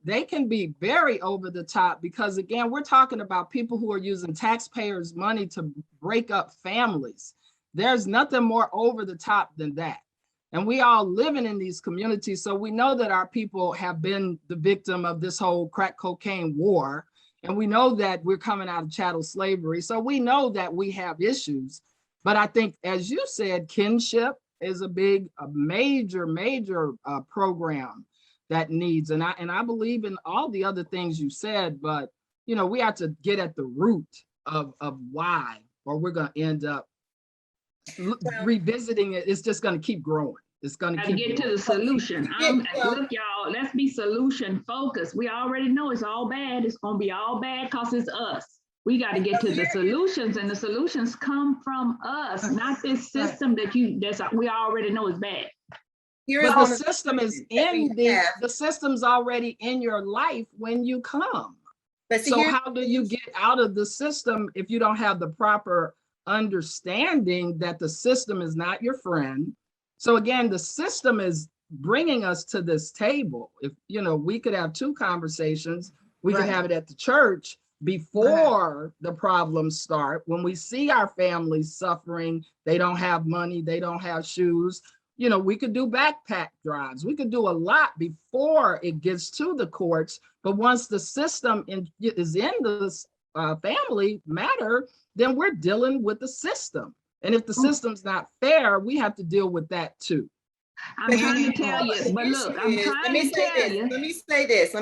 they can be very over the top, because again, we're talking about people who are using taxpayers' money to break up families. There's nothing more over the top than that. And we all living in these communities, so we know that our people have been the victim of this whole crack cocaine war. And we know that we're coming out of chattel slavery. So we know that we have issues. But I think, as you said, kinship is a major program that needs, and I believe in all the other things you said, but we have to get at the root of why, or we're going to end up revisiting it. It's just going to keep growing. It's going to get to the solution. Look, y'all, let's be solution focused. We already know it's all bad. It's going to be all bad because it's us. We got to get to the solutions, and the solutions come from us, not this system that we already know is bad. But the system is the system's already in your life when you come. So how do you get out of the system if you don't have the proper understanding that the system is not your friend? So again, the system is bringing us to this table. If we could have two conversations, we could have it at the church before the problems start. When we see our families suffering, they don't have money, they don't have shoes, we could do backpack drives. We could do a lot before it gets to the courts. But once the system is in the family matter, then we're dealing with the system. And if the system's not fair, we have to deal with that too. I'm trying to tell you, but look, I'm trying to tell you. Let me say this.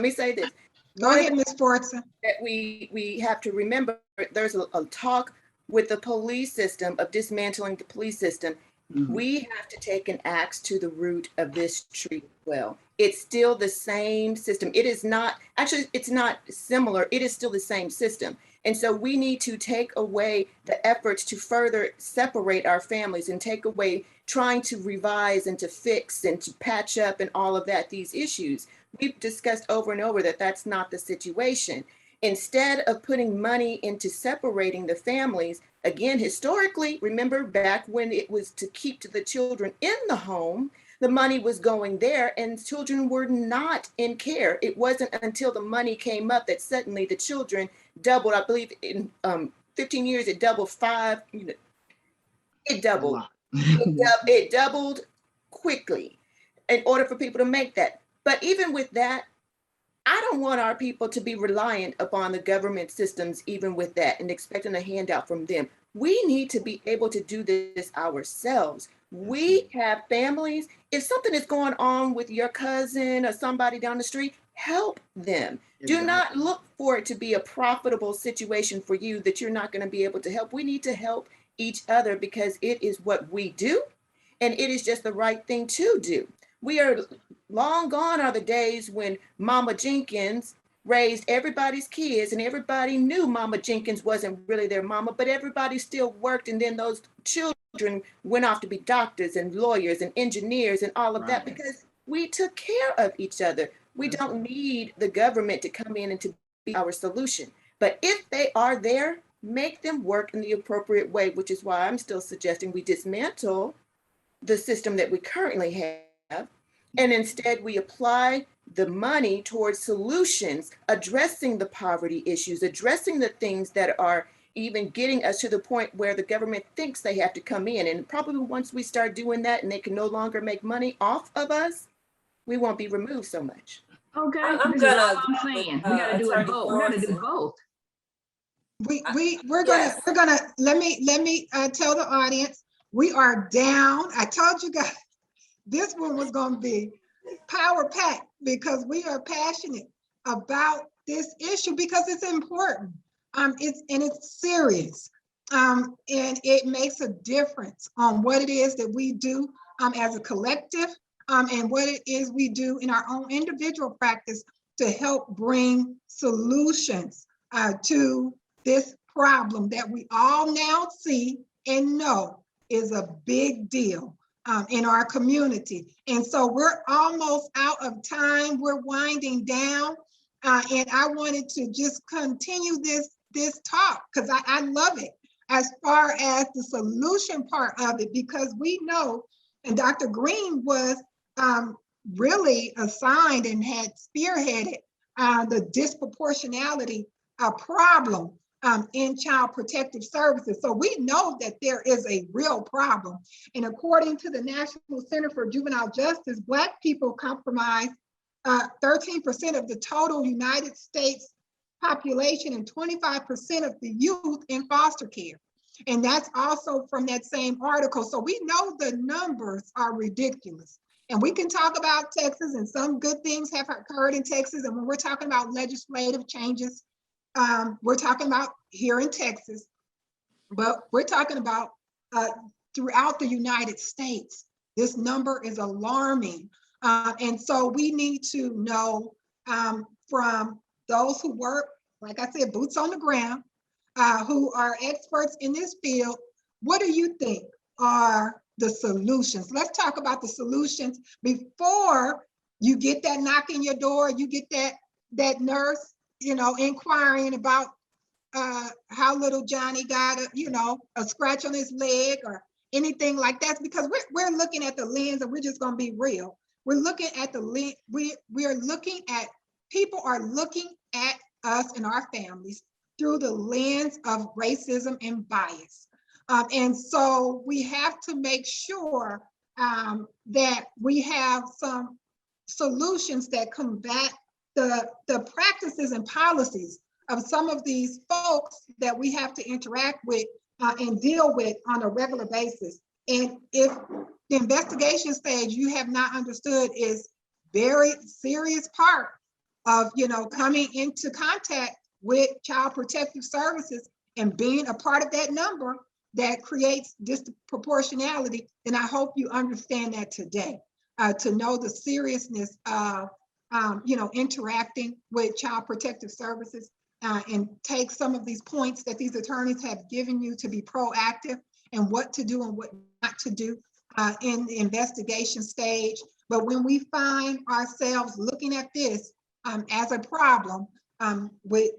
Go ahead, Ms. Fortson. That we have to remember, there's a talk with the police system of dismantling the police system. Mm-hmm. We have to take an axe to the root of this tree well. It's still the same system. It is not, actually, it's not similar. It is still the same system. And so we need to take away the efforts to further separate our families and take away trying to revise and to fix and to patch up and all of that, these issues. We've discussed over and over that that's not the situation. Instead of putting money into separating the families, again, historically, remember back when it was to keep the children in the home, the money was going there and children were not in care. It wasn't until the money came up that suddenly the children doubled. I believe in 15 years, it doubled it doubled. It doubled quickly in order for people to make that. But even with that, I don't want our people to be reliant upon the government systems, even with that, and expecting a handout from them. We need to be able to do this ourselves. We have families. If something is going on with your cousin or somebody down the street, help them. Do not look for it to be a profitable situation for you that you're not going to be able to help. We need to help each other because it is what we do, and it is just the right thing to do. We are long gone are the days when Mama Jenkins raised everybody's kids and everybody knew Mama Jenkins wasn't really their mama, but everybody still worked. And then those children went off to be doctors and lawyers and engineers and all of that because we took care of each other. We don't need the government to come in and to be our solution. But if they are there, make them work in the appropriate way, which is why I'm still suggesting we dismantle the system that we currently have. And instead, we apply the money towards solutions, addressing the poverty issues, addressing the things that are even getting us to the point where the government thinks they have to come in. And probably once we start doing that and they can no longer make money off of us, we won't be removed so much. Okay, I'm saying. We got to do it both. We got to do both. We're gonna let me tell the audience we are down. I told you guys. This one was going to be power packed because we are passionate about this issue because it's important. It's serious. And it makes a difference on what it is that we do as a collective and what it is we do in our own individual practice to help bring solutions to this problem that we all now see and know is a big deal in our community. And so we're almost out of time. We're winding down. And I wanted to just continue this talk because I love it. as far as the solution part of it, because we know, and Dr. Green was really assigned and had spearheaded the disproportionality problem in child protective services. So we know that there is a real problem. And according to the National Center for Juvenile Justice, Black people comprise 13% of the total United States population and 25% of the youth in foster care. And that's also from that same article. So we know the numbers are ridiculous. And we can talk about Texas, and some good things have occurred in Texas. And when we're talking about legislative changes, we're talking about here in Texas, but we're talking about throughout the United States. This number is alarming. And so we need to know from those who work, like I said, boots on the ground, who are experts in this field, what do you think are the solutions? Let's talk about the solutions before you get that knock in your door, you get that nurse, inquiring about how little Johnny got a scratch on his leg or anything like that, because we're looking at the lens, and we're just going to be real. We're looking at the lens, we're looking at, people are looking at us and our families through the lens of racism and bias. And so we have to make sure that we have some solutions that combat the practices and policies of some of these folks that we have to interact with and deal with on a regular basis. And if the investigation stage you have not understood is very serious part of coming into contact with child protective services and being a part of that number that creates disproportionality, then I hope you understand that today, to know the seriousness of interacting with child protective services, and take some of these points that these attorneys have given you to be proactive and what to do and what not to do in the investigation stage. But when we find ourselves looking at this as a problem with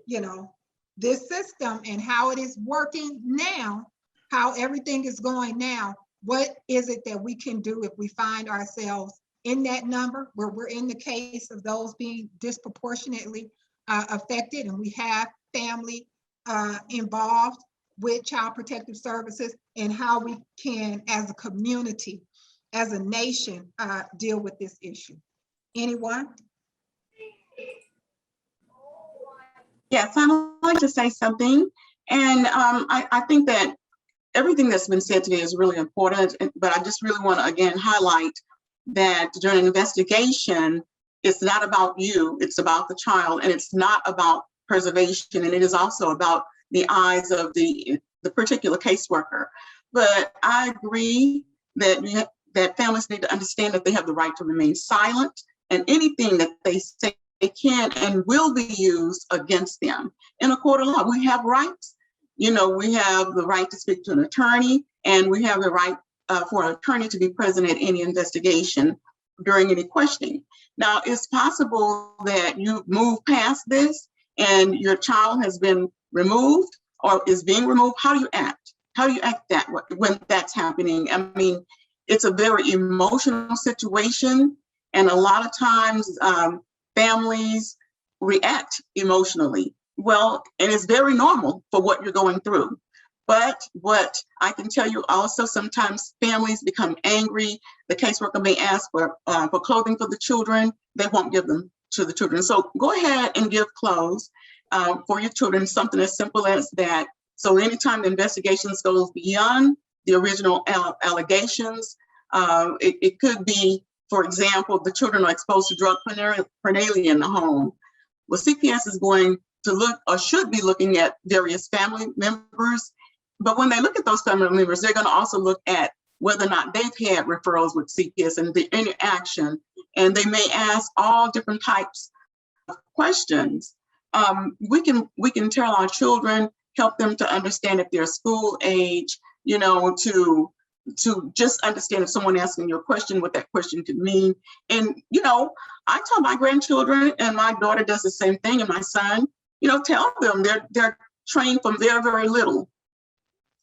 this system and how it is working now, how everything is going now, what is it that we can do if we find ourselves in that number where we're in the case of those being disproportionately affected, and we have family involved with child protective services, and how we can, as a community, as a nation, deal with this issue. Anyone? Yes, I'd like to say something. And I think that everything that's been said today is really important, but I just really want to again highlight that during an investigation, it's not about you, it's about the child, and it's not about preservation, and it is also about the eyes of the particular caseworker. But I agree that that families need to understand that they have the right to remain silent, and anything that they say can and will be used against them in a court of law. We have rights. We have the right to speak to an attorney, and we have the right for an attorney to be present at any investigation during any questioning. Now, it's possible that you move past this and your child has been removed or is being removed. How do you act? How do you act that when that's happening? I mean, it's a very emotional situation, and a lot of times families react emotionally. Well, and it's very normal for what you're going through. But what I can tell you also, sometimes families become angry. The caseworker may ask for clothing for the children. They won't give them to the children. So go ahead and give clothes for your children, something as simple as that. So anytime the investigations goes beyond the original allegations, it could be, for example, the children are exposed to drug paraphernalia in the home. Well, CPS is going to look, or should be looking, at various family members. But when they look at those family members, they're going to also look at whether or not they've had referrals with CPS and the interaction. And they may ask all different types of questions. We can tell our children, help them to understand if they're school age, to just understand if someone asking you a question, what that question could mean. And, I tell my grandchildren, and my daughter does the same thing, and my son, tell them they're trained from very, very little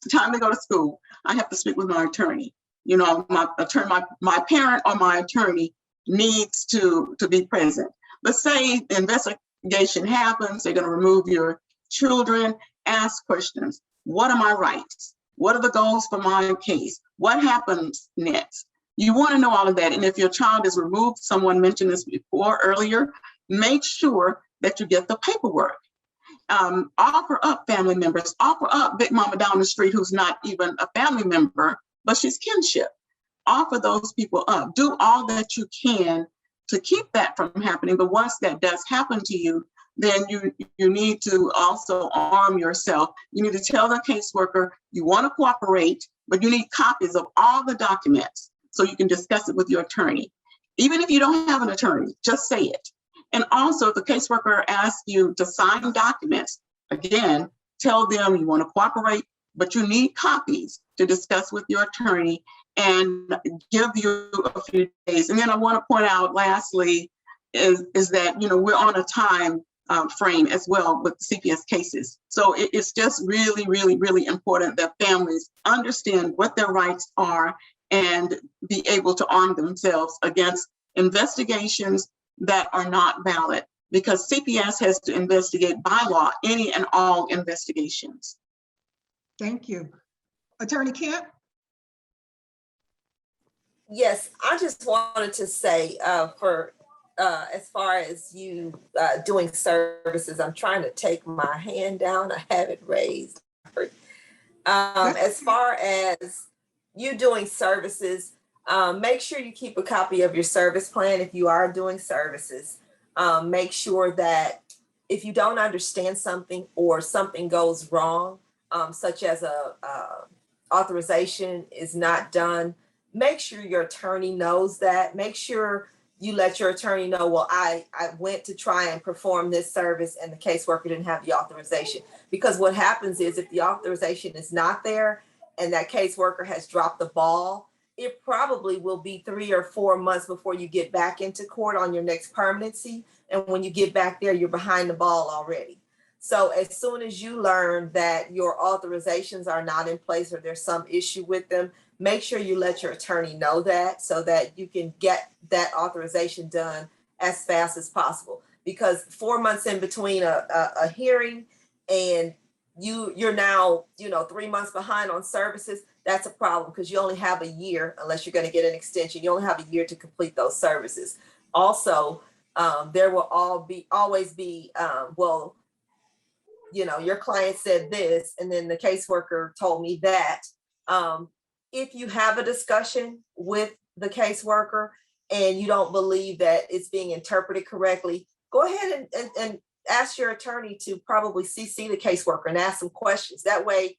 time to go to school, I have to speak with my attorney. You know, my parent or my attorney needs to be present. Let's say the investigation happens, they're going to remove your children, ask questions. What are my rights? What are the goals for my case? What happens next? You want to know all of that. And if your child is removed, someone mentioned this before earlier, make sure that you get the paperwork. Offer up family members, offer up Big Mama down the street who's not even a family member, but she's kinship. Offer those people up. Do all that you can to keep that from happening. But once that does happen to you, then you need to also arm yourself. You need to tell the caseworker you want to cooperate, but you need copies of all the documents so you can discuss it with your attorney. Even if you don't have an attorney, just say it. And also, if the caseworker asks you to sign documents, again, tell them you want to cooperate, but you need copies to discuss with your attorney and give you a few days. And then I want to point out, lastly, is that, you know, we're on a time frame as well with CPS cases. So it's just really, really, really important that families understand what their rights are and be able to arm themselves against investigations that are not valid, because CPS has to investigate by law any and all investigations. Thank you. Attorney Kemp? Yes, I just wanted to say for as far as you doing services, I'm trying to take my hand down. I have it raised. As far as you doing services, make sure you keep a copy of your service plan if you are doing services. Make sure that if you don't understand something or something goes wrong, such as a authorization is not done, make sure your attorney knows that. Make sure you let your attorney know, well, I went to try and perform this service and the caseworker didn't have the authorization. Because what happens is if the authorization is not there and that caseworker has dropped the ball, it probably will be 3 or 4 months before you get back into court on your next permanency. And when you get back there, you're behind the ball already. So as soon as you learn that your authorizations are not in place or there's some issue with them, make sure you let your attorney know that so that you can get that authorization done as fast as possible. Because 4 months in between a hearing and you're now, 3 months behind on services, that's a problem because you only have a year, unless you're going to get an extension, you only have a year to complete those services. Also, there will always be, well, your client said this, and then the caseworker told me that. If you have a discussion with the caseworker and you don't believe that it's being interpreted correctly, go ahead and ask your attorney to probably CC the caseworker and ask some questions. That way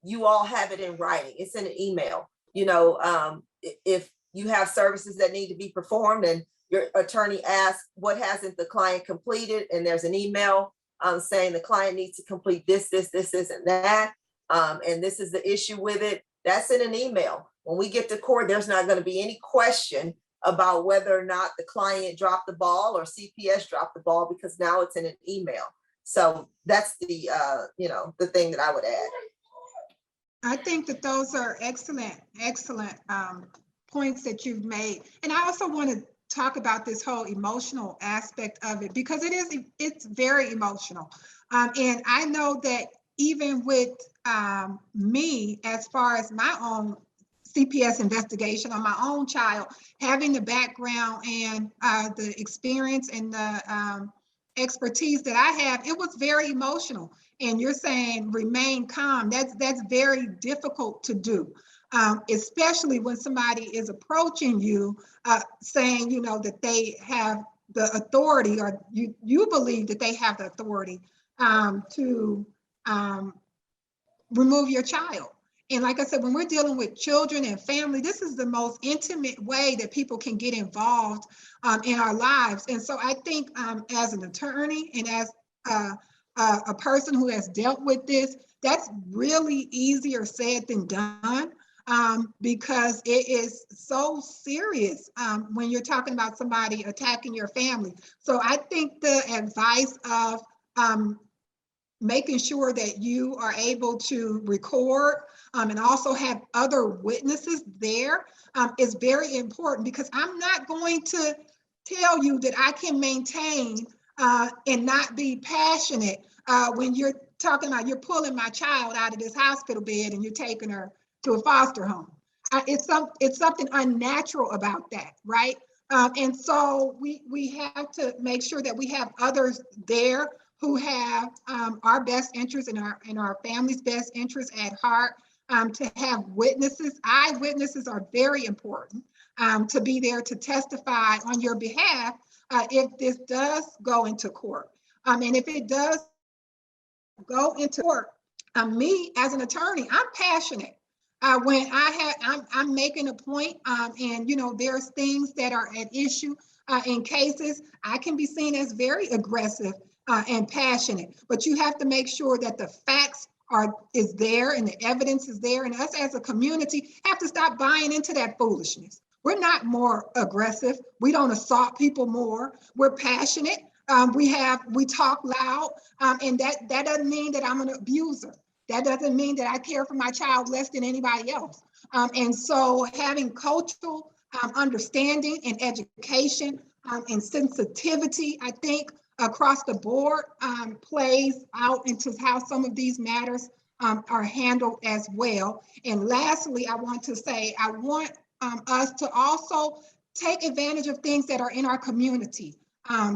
you all have it in writing. It's in an email. If you have services that need to be performed and your attorney asks, what hasn't the client completed? And there's an email saying the client needs to complete this, and that. And this is the issue with it. That's in an email. When we get to court, there's not going to be any question about whether or not the client dropped the ball or CPS dropped the ball, because now it's in an email. So that's the, the thing that I would add. I think that those are excellent points that you've made. And I also want to talk about this whole emotional aspect of it, because it's very emotional. And I know that even with me, as far as my own CPS investigation on my own child, having the background and the experience and the expertise that I have, it was very emotional. And you're saying remain calm. That's very difficult to do, especially when somebody is approaching you saying, that they have the authority, or you believe that they have the authority to remove your child. And like I said, when we're dealing with children and family, this is the most intimate way that people can get involved in our lives. And so I think as an attorney and as a person who has dealt with this, that's really easier said than done, because it is so serious when you're talking about somebody attacking your family. So I think the advice of making sure that you are able to record and also have other witnesses there is very important, because I'm not going to tell you that I can maintain and not be passionate when you're talking about you're pulling my child out of this hospital bed and you're taking her to a foster home. It's something unnatural about that, right? And so we have to make sure that we have others there who have our best interests and our family's best interests at heart. To have witnesses, eyewitnesses are very important to be there to testify on your behalf if this does go into court. And if it does go into court, me as an attorney, I'm passionate. When I'm making a point, and there's things that are at issue in cases, I can be seen as very aggressive and passionate. But you have to make sure that the facts is there and the evidence is there, and us as a community have to stop buying into that foolishness. We're not more aggressive. We don't assault people more. We're passionate. We talk loud, and that doesn't mean that I'm an abuser. That doesn't mean that I care for my child less than anybody else. And so having cultural understanding and education and sensitivity, I think, across the board plays out into how some of these matters are handled as well. And lastly, I want to say, I want us to also take advantage of things that are in our community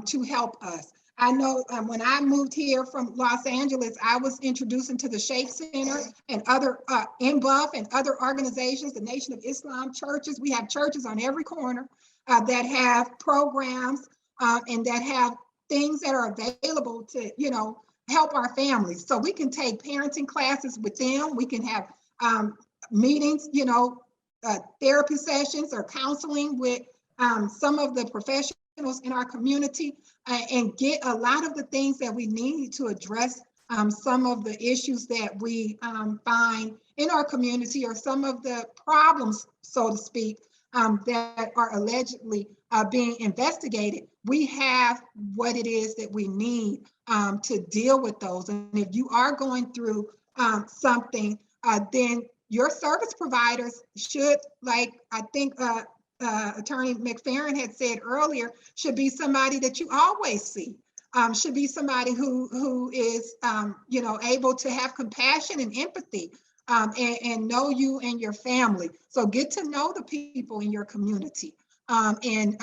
to help us. I know when I moved here from Los Angeles, I was introduced into the Sheikh Center and other NBUF and other organizations, the Nation of Islam churches. We have churches on every corner that have programs and that have things that are available to, help our families. So we can take parenting classes with them. We can have meetings, therapy sessions or counseling with some of the professionals in our community and get a lot of the things that we need to address some of the issues that we find in our community, or some of the problems, so to speak, that are allegedly being investigated. We have what it is that we need to deal with those. And if you are going through something, then your service providers should, like I think Attorney McFerrin had said earlier, should be somebody that you always see. Should be somebody who is, able to have compassion and empathy and know you and your family. So get to know the people in your community and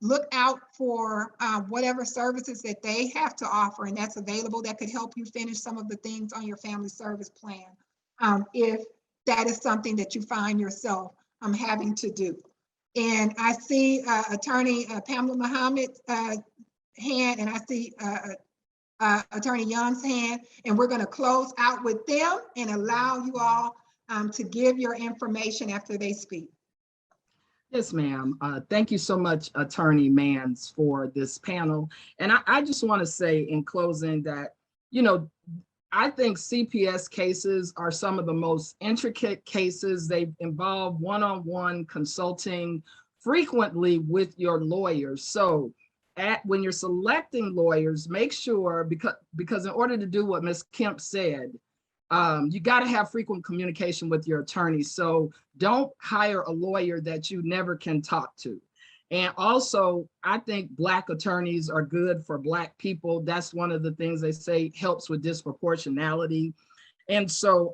look out for whatever services that they have to offer and that's available that could help you finish some of the things on your family service plan if that is something that you find yourself having to do. And I see Attorney Pamela Muhammad's hand, and I see Attorney Young's hand, and we're going to close out with them and allow you all to give your information after they speak. Yes, ma'am. Thank you so much, Attorney Manns, for this panel. And I just want to say in closing that, I think CPS cases are some of the most intricate cases. They involve one-on-one consulting frequently with your lawyers. So when you're selecting lawyers, make sure, because in order to do what Ms. Kemp said, you got to have frequent communication with your attorney. So don't hire a lawyer that you never can talk to. And also, I think Black attorneys are good for Black people. That's one of the things they say helps with disproportionality. And so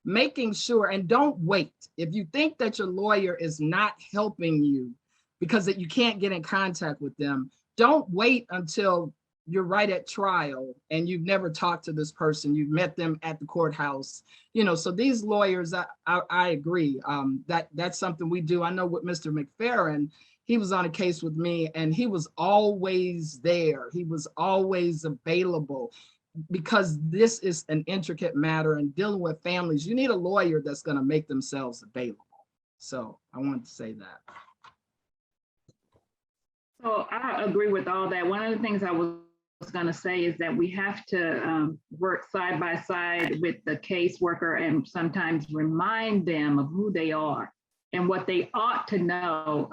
making sure, and don't wait. If you think that your lawyer is not helping you because that you can't get in contact with them, don't wait until you're right at trial and you've never talked to this person, you've met them at the courthouse. So these lawyers, I agree, that's something we do. I know with Mr. McFerrin, he was on a case with me and he was always there. He was always available because this is an intricate matter and dealing with families, you need a lawyer that's going to make themselves available. So I wanted to say that. So I agree with all that. One of the things I was going to say is that we have to work side by side with the caseworker and sometimes remind them of who they are and what they ought to know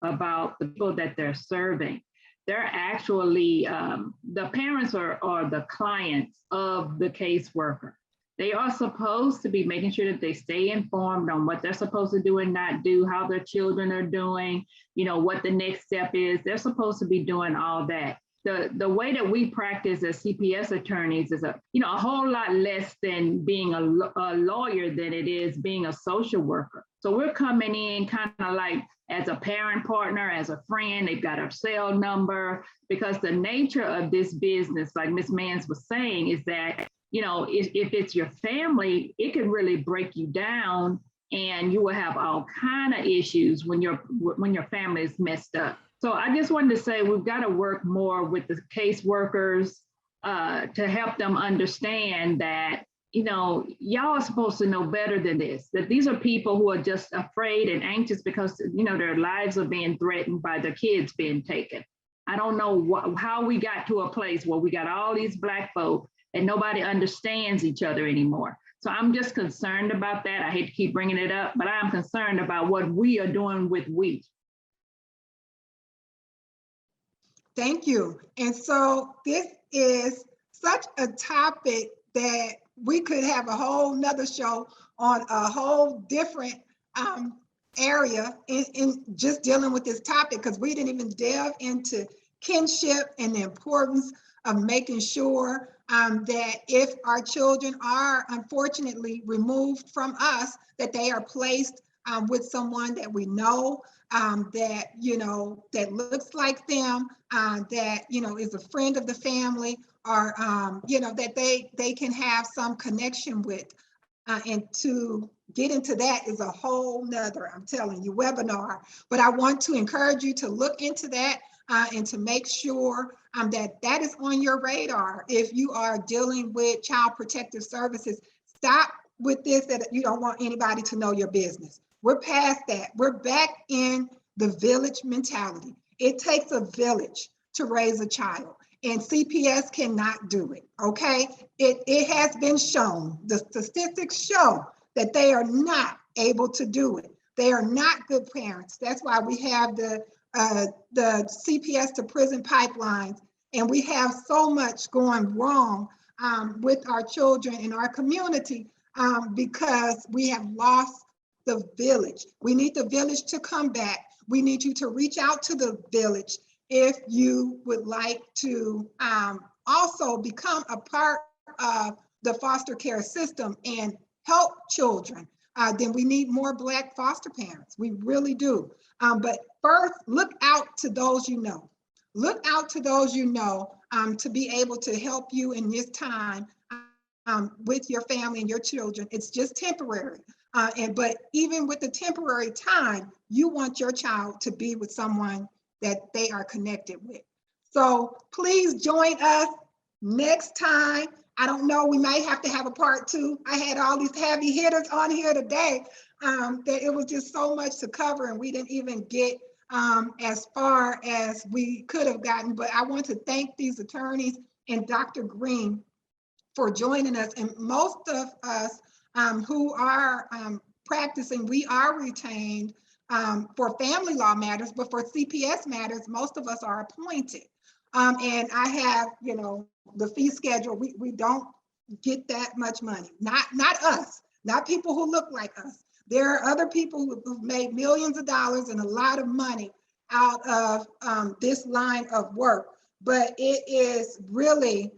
about the people that they're serving. they're actually, the parents are the clients of the caseworker. They are supposed to be making sure that they stay informed on what they're supposed to do and not do, how their children are doing, you know, what the next step is. They're supposed to be doing all that. The way that we practice as CPS attorneys is a whole lot less than being a lawyer than it is being a social worker. So we're coming in kind of like as a parent partner, as a friend. They've got our cell number, because the nature of this business, like Ms. Manns was saying, is that, you know, if it's your family, it can really break you down, and you will have all kind of issues when your family is messed up. So I just wanted to say we've got to work more with the caseworkers to help them understand that, you know, y'all are supposed to know better than this, that these are people who are just afraid and anxious because, you know, their lives are being threatened by their kids being taken. I don't know how we got to a place where we got all these Black folk and nobody understands each other anymore. So I'm just concerned about that. I hate to keep bringing it up, but I'm concerned about what we are doing with we. Thank you. And so this is such a topic that we could have a whole nother show on a whole different area in just dealing with this topic, because we didn't even delve into kinship and the importance of making sure that if our children are unfortunately removed from us, that they are placed with someone that we know, that, you know, that looks like them, that, you know, is a friend of the family, or, you know, that they can have some connection with. And to get into that is a whole nother, I'm telling you, webinar. But I want to encourage you to look into that and to make sure that is on your radar. If you are dealing with Child Protective Services, stop with this, that you don't want anybody to know your business. We're past that. We're back in the village mentality. It takes a village to raise a child, and CPS cannot do it, okay? It has been shown, the statistics show that they are not able to do it. They are not good parents. That's why we have the CPS to prison pipelines, and we have so much going wrong with our children in our community because we have lost the village. We need the village to come back. We need you to reach out to the village if you would like to also become a part of the foster care system and help children. Then we need more Black foster parents. We really do. But first, look out to those you know. Look out to those you know to be able to help you in this time with your family and your children. It's just temporary. But even with the temporary time, you want your child to be with someone that they are connected with. So please join us next time. I don't know, we might have to have a part 2. I had all these heavy hitters on here today that it was just so much to cover, and we didn't even get as far as we could have gotten. But I want to thank these attorneys and Dr. Green for joining us. And most of us who are practicing, we are retained for family law matters, but for CPS matters, most of us are appointed. And I have, you know, the fee schedule. We don't get that much money. Not us, not people who look like us. There are other people who've made millions of dollars and a lot of money out of this line of work, but it is really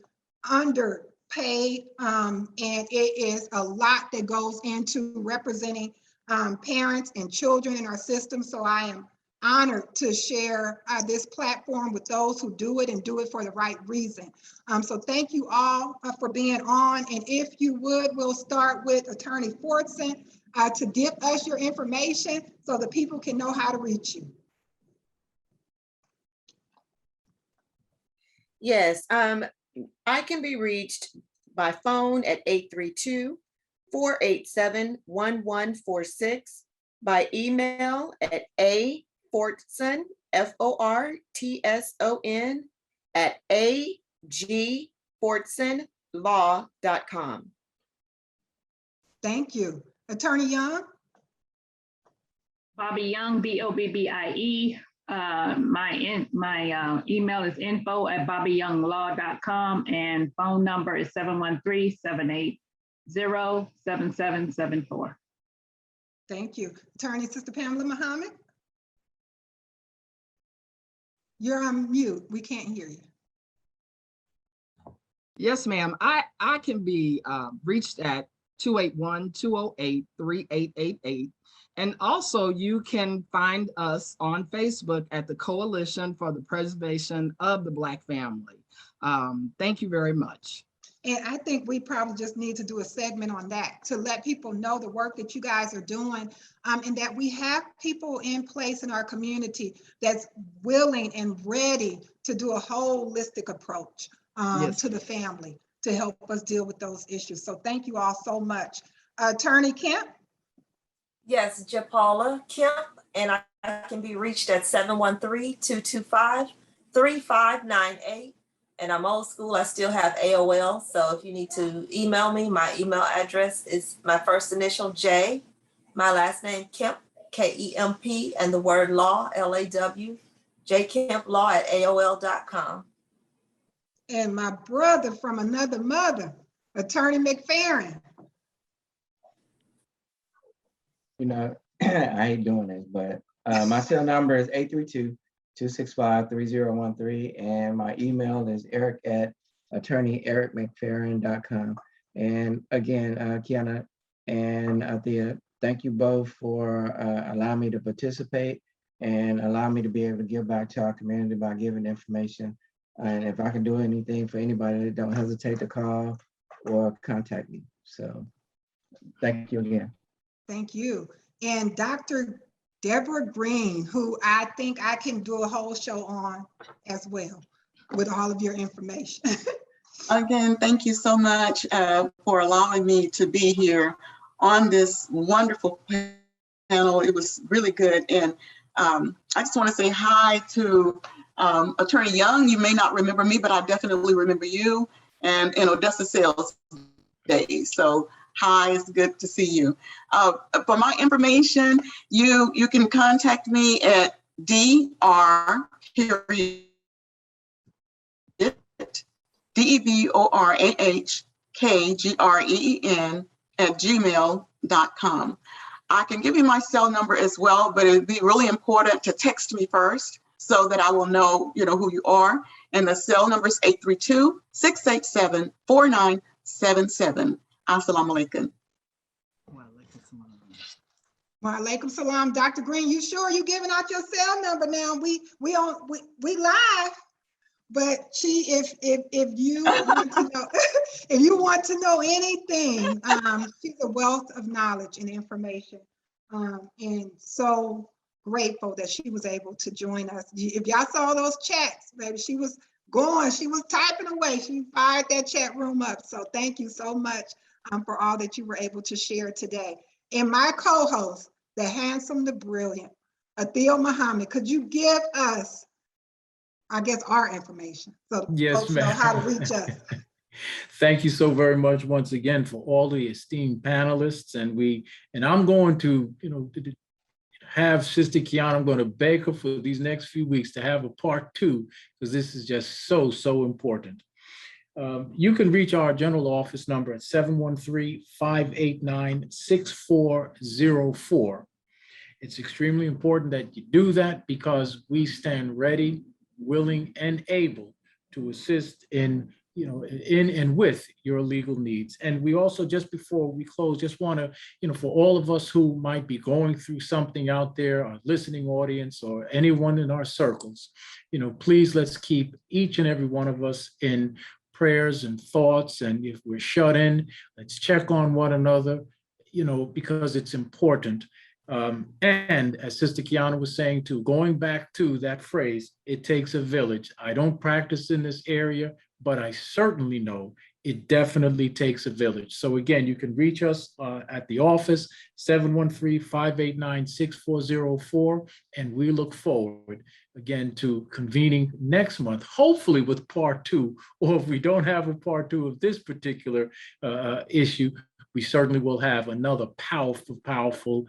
underpaid, and it is a lot that goes into representing parents and children in our system. So I am honored to share this platform with those who do it and do it for the right reason. So thank you all for being on. And if you would, we'll start with Attorney Fortson to give us your information so that people can know how to reach you. Yes, I can be reached by phone at 832-487-1146, by email at Fortson, Fortson at agfortsonlaw.com. Thank you. Attorney Young? Bobby Young, Bobbie, My email is info@bobbyyounglaw.com and phone number is 713-780-7774. Thank you. Attorney Sister Pamela Muhammad? You're on mute. We can't hear you. Yes, ma'am. I can be reached at 281-208-3888. And also you can find us on Facebook at the Coalition for the Preservation of the Black Family. Thank you very much. And I think we probably just need to do a segment on that to let people know the work that you guys are doing, and that we have people in place in our community that's willing and ready to do a holistic approach Yes. to the family to help us deal with those issues. So thank you all so much. Attorney Kemp? Yes, JaPaula Kemp, and I can be reached at 713-225-3598. And I'm old school, I still have AOL. So if you need to email me, my email address is my first initial J, my last name Kemp, K-E-M-P, and the word law, L-A-W, jkemplaw@aol.com. And my brother from another mother, Attorney McFerrin. You know, I hate doing this, but my cell number is 832-265-3013, and my email is eric@attorneyericmcferrin.com. And again, Qiana and Athia, thank you both for allowing me to participate and allow me to be able to give back to our community by giving information. And if I can do anything for anybody, don't hesitate to call or contact me. So thank you again. Thank you. And Dr. Deborah Green, who I think I can do a whole show on as well with all of your information. Again, thank you so much for allowing me to be here on this wonderful panel. It was really good. And I just want to say hi to Attorney Young. You may not remember me, but I definitely remember you, and in Odessa Sales days. So hi, it's good to see you. For my information, you can contact me at DEBORAHKGREEN@gmail.com. I can give you my cell number as well, but it'd be really important to text me first so that I will know, who you are. And the cell number is 832-687-4977. Assalamu alaikum. Wa alaikum salam. Dr. Green, you sure you giving out your cell number now? We live, but if you want to know if you want to know anything, she's a wealth of knowledge and information, and so grateful that she was able to join us. If y'all saw those chats, baby, she was typing away. She fired that chat room up. So thank you so much for all that you were able to share today. And my co-host, the handsome, the brilliant, Athill Muhammad, could you give us, I guess, our information so Yes, folks know how to reach us? Thank you so very much once again for all the esteemed panelists. And I'm going to, have Sister Qiana, I'm going to beg her for these next few weeks to have a part 2, because this is just so important. You can reach our general office number at 713-589-6404. It's extremely important that you do that, because we stand ready, willing, and able to assist in and with your legal needs. And we also, just before we close, just want to, for all of us who might be going through something out there, our listening audience or anyone in our circles, please let's keep each and every one of us in prayers and thoughts. And if we're shut in, let's check on one another, because it's important. And as Sister Qiana was saying too, going back to that phrase, it takes a village. I don't practice in this area, but I certainly know it definitely takes a village. So again, you can reach us at the office, 713-589-6404. And we look forward again to convening next month, hopefully with part 2, or if we don't have a part 2 of this particular issue, we certainly will have another powerful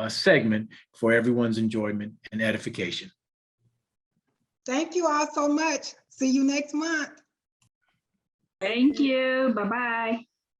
segment for everyone's enjoyment and edification. Thank you all so much. See you next month. Thank you. Bye-bye.